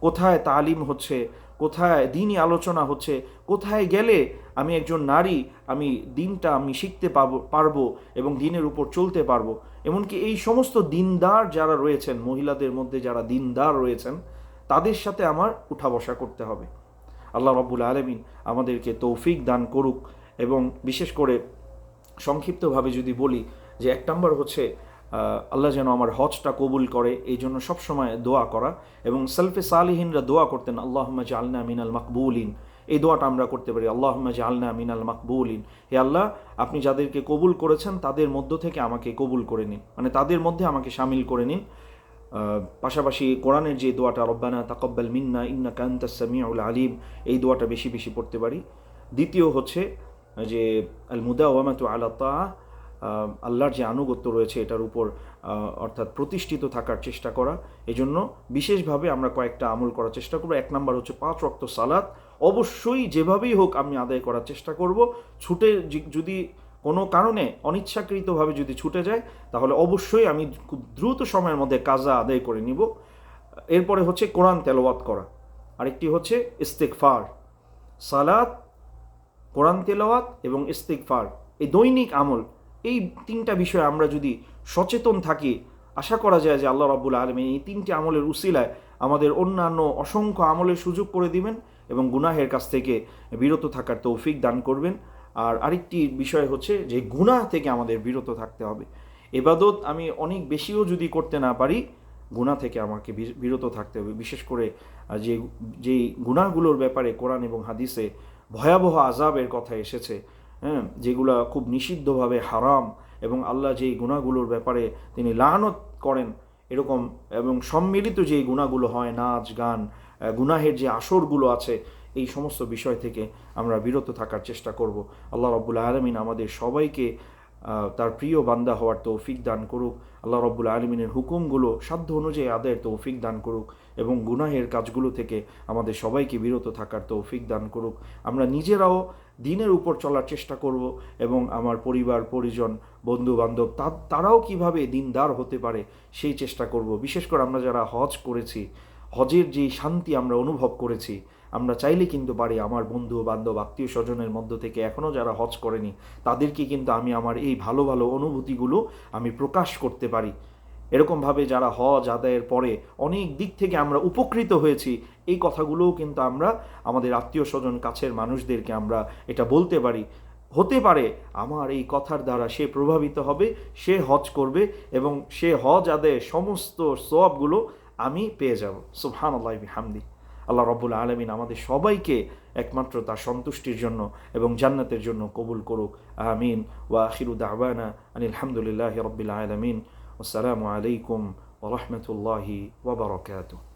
কোথায় তালিম হচ্ছে, কোথায় দিনই আলোচনা হচ্ছে, কোথায় গেলে আমি একজন নারী আমি দিনটা আমি শিখতে পারবো এবং দিনের উপর চলতে পারবো। এমনকি এই সমস্ত দিনদার যারা রয়েছেন, মহিলাদের মধ্যে যারা দিনদার রয়েছেন তাদের সাথে আমার উঠা বসা করতে হবে। আল্লাহ রাব্বুল আলামিন আমাদেরকে তৌফিক দান করুক। এবং বিশেষ করে সংক্ষিপ্তভাবে যদি বলি যে 1 নম্বর হচ্ছে আল্লাহ যেন আমার হজটা কবুল করে, এই জন্য সবসময় দোয়া করা। এবং সালফে সালিহিনরা দোয়া করতেন আল্লাহুম্মা জাআলনা মিনাল মাকবুলিন, এই দোয়াটা আমরা করতে পারি আল্লাহুম্মা জাআলনা মিনাল মাকবুলিন। হে আল্লাহ, আপনি যাদেরকে কবুল করেছেন তাদের মধ্য থেকে আমাকে কবুল করে নিন, মানে তাদের মধ্যে আমাকে শামিল করে নিন। পাশাপাশি কোরআনের যে দোয়াটা রব্বানা তাকাব্বাল মিন্না ইন্নাকা আনতাস সামিউল আলিম, এই দোয়াটা বেশি বেশি পড়তে পারি। দ্বিতীয় হচ্ছে যে আল মুদাওয়ামাতু আলা তাআহ, আল্লাহর যে আনুগত্য রয়েছে এটার উপর অর্থাৎ প্রতিষ্ঠিত থাকার চেষ্টা করা। এই জন্য বিশেষভাবে আমরা কয়েকটা আমল করার চেষ্টা করব। 1 নম্বর হচ্ছে 5 ওয়াক্ত সালাত অবশ্যই যেভাবেই হোক আমি আদায় করার চেষ্টা করব। ছুটে যদি কোনো কারণে অনিচ্ছাকৃতভাবে যদি ছুটে যায় তাহলে অবশ্যই আমি খুব দ্রুত সময়ের মধ্যে কাজা আদায় করে নিব। এরপরে হচ্ছে কোরআন তেলাওয়াত করা, আরেকটি হচ্ছে ইস্তিগফার। সালাত, কোরআন তেলাওয়াত এবং ইস্তিগফার, এই দৈনিক আমল, এই 3টা বিষয়ে আমরা যদি সচেতন থাকি আশা করা যায় যে আল্লাহ রাব্বুল আলামিন এই 3টি আমলের উসিলায় আমাদের অন্যান্য অসংখ্য আমলের সুযোগ করে দিবেন এবং গুনাহের কাছ থেকে বিরত থাকার তৌফিক দান করবেন। আর আরেকটি বিষয় হচ্ছে যে গুনাহ থেকে আমাদের বিরত থাকতে হবে। ইবাদত আমি অনেক বেশিও যদি করতে না পারি, গুনাহ থেকে আমাকে বিরত থাকতে হবে। বিশেষ করে যেই গুনাহগুলোর ব্যাপারে কোরআন এবং হাদিসে ভয়াবহ আযাবের কথা এসেছে, যেগুলো খুব নিষিদ্ধভাবে হারাম এবং আল্লাহ যেই গুনাহগুলোর ব্যাপারে তিনি লানত করেন এরকম, এবং সম্মিলিত যেই গুনাহগুলো হয় নাচ গান, গুনাহের যে আসরগুলো আছে, এই সমস্ত বিষয় থেকে আমরা বিরত থাকার চেষ্টা করব। আল্লাহ রাব্বুল আলামিন আমাদের সবাইকে তার প্রিয় বান্দা হওয়ার তৌফিক দান করুক। আল্লাহ রাব্বুল আলামিনের হুকুমগুলো সাধ্য অনুযায়ী আদায়ের তৌফিক দান করুক এবং গুনাহের কাজগুলো থেকে আমাদের সবাইকে বিরত থাকার তৌফিক দান করুক। আমরা নিজেরাও দিনের উপর চলার চেষ্টা করব এবং আমার পরিবার পরিজন বন্ধু বান্ধব তারাও কিভাবে দিনদার হতে পারে সেই চেষ্টা করব। বিশেষ করে আমরা যারা হজ করেছি, হজের যে শান্তি আমরা অনুভব করেছি, আমরা চাইলে কিন্তু পারি আমার বন্ধু বান্ধব আত্মীয় স্বজনের মধ্য থেকে এখনও যারা হজ করেনি তাদেরকে কিন্তু আমি আমার এই ভালো ভালো অনুভূতিগুলো আমি প্রকাশ করতে পারি। এরকমভাবে যারা হজ আদায়ের পরে অনেক দিক থেকে আমরা উপকৃত হয়েছি, এই কথাগুলোও কিন্তু আমরা আমাদের আত্মীয় স্বজন কাছের মানুষদেরকে আমরা এটা বলতে পারি। হতে পারে আমার এই কথার দ্বারা সে প্রভাবিত হবে, সে হজ করবে এবং সে হজ আদায়ের সমস্ত সওয়াবগুলো আমি পেয়ে যাব। সুবহানাল্লাহি বিহামদি। আল্লাহ রাব্বুল আলামিন আমাদের সবাইকে একমাত্র তার সন্তুষ্টির জন্য এবং জান্নাতের জন্য কবুল করুক। আমিন। ওয়া আখিরু দাওয়ানা আনিল হামদুলিল্লাহি রাব্বিল আলামিন। আসসালামু আলাইকুম ওয়া রাহমাতুল্লাহি ওয়া বারাকাতুহু।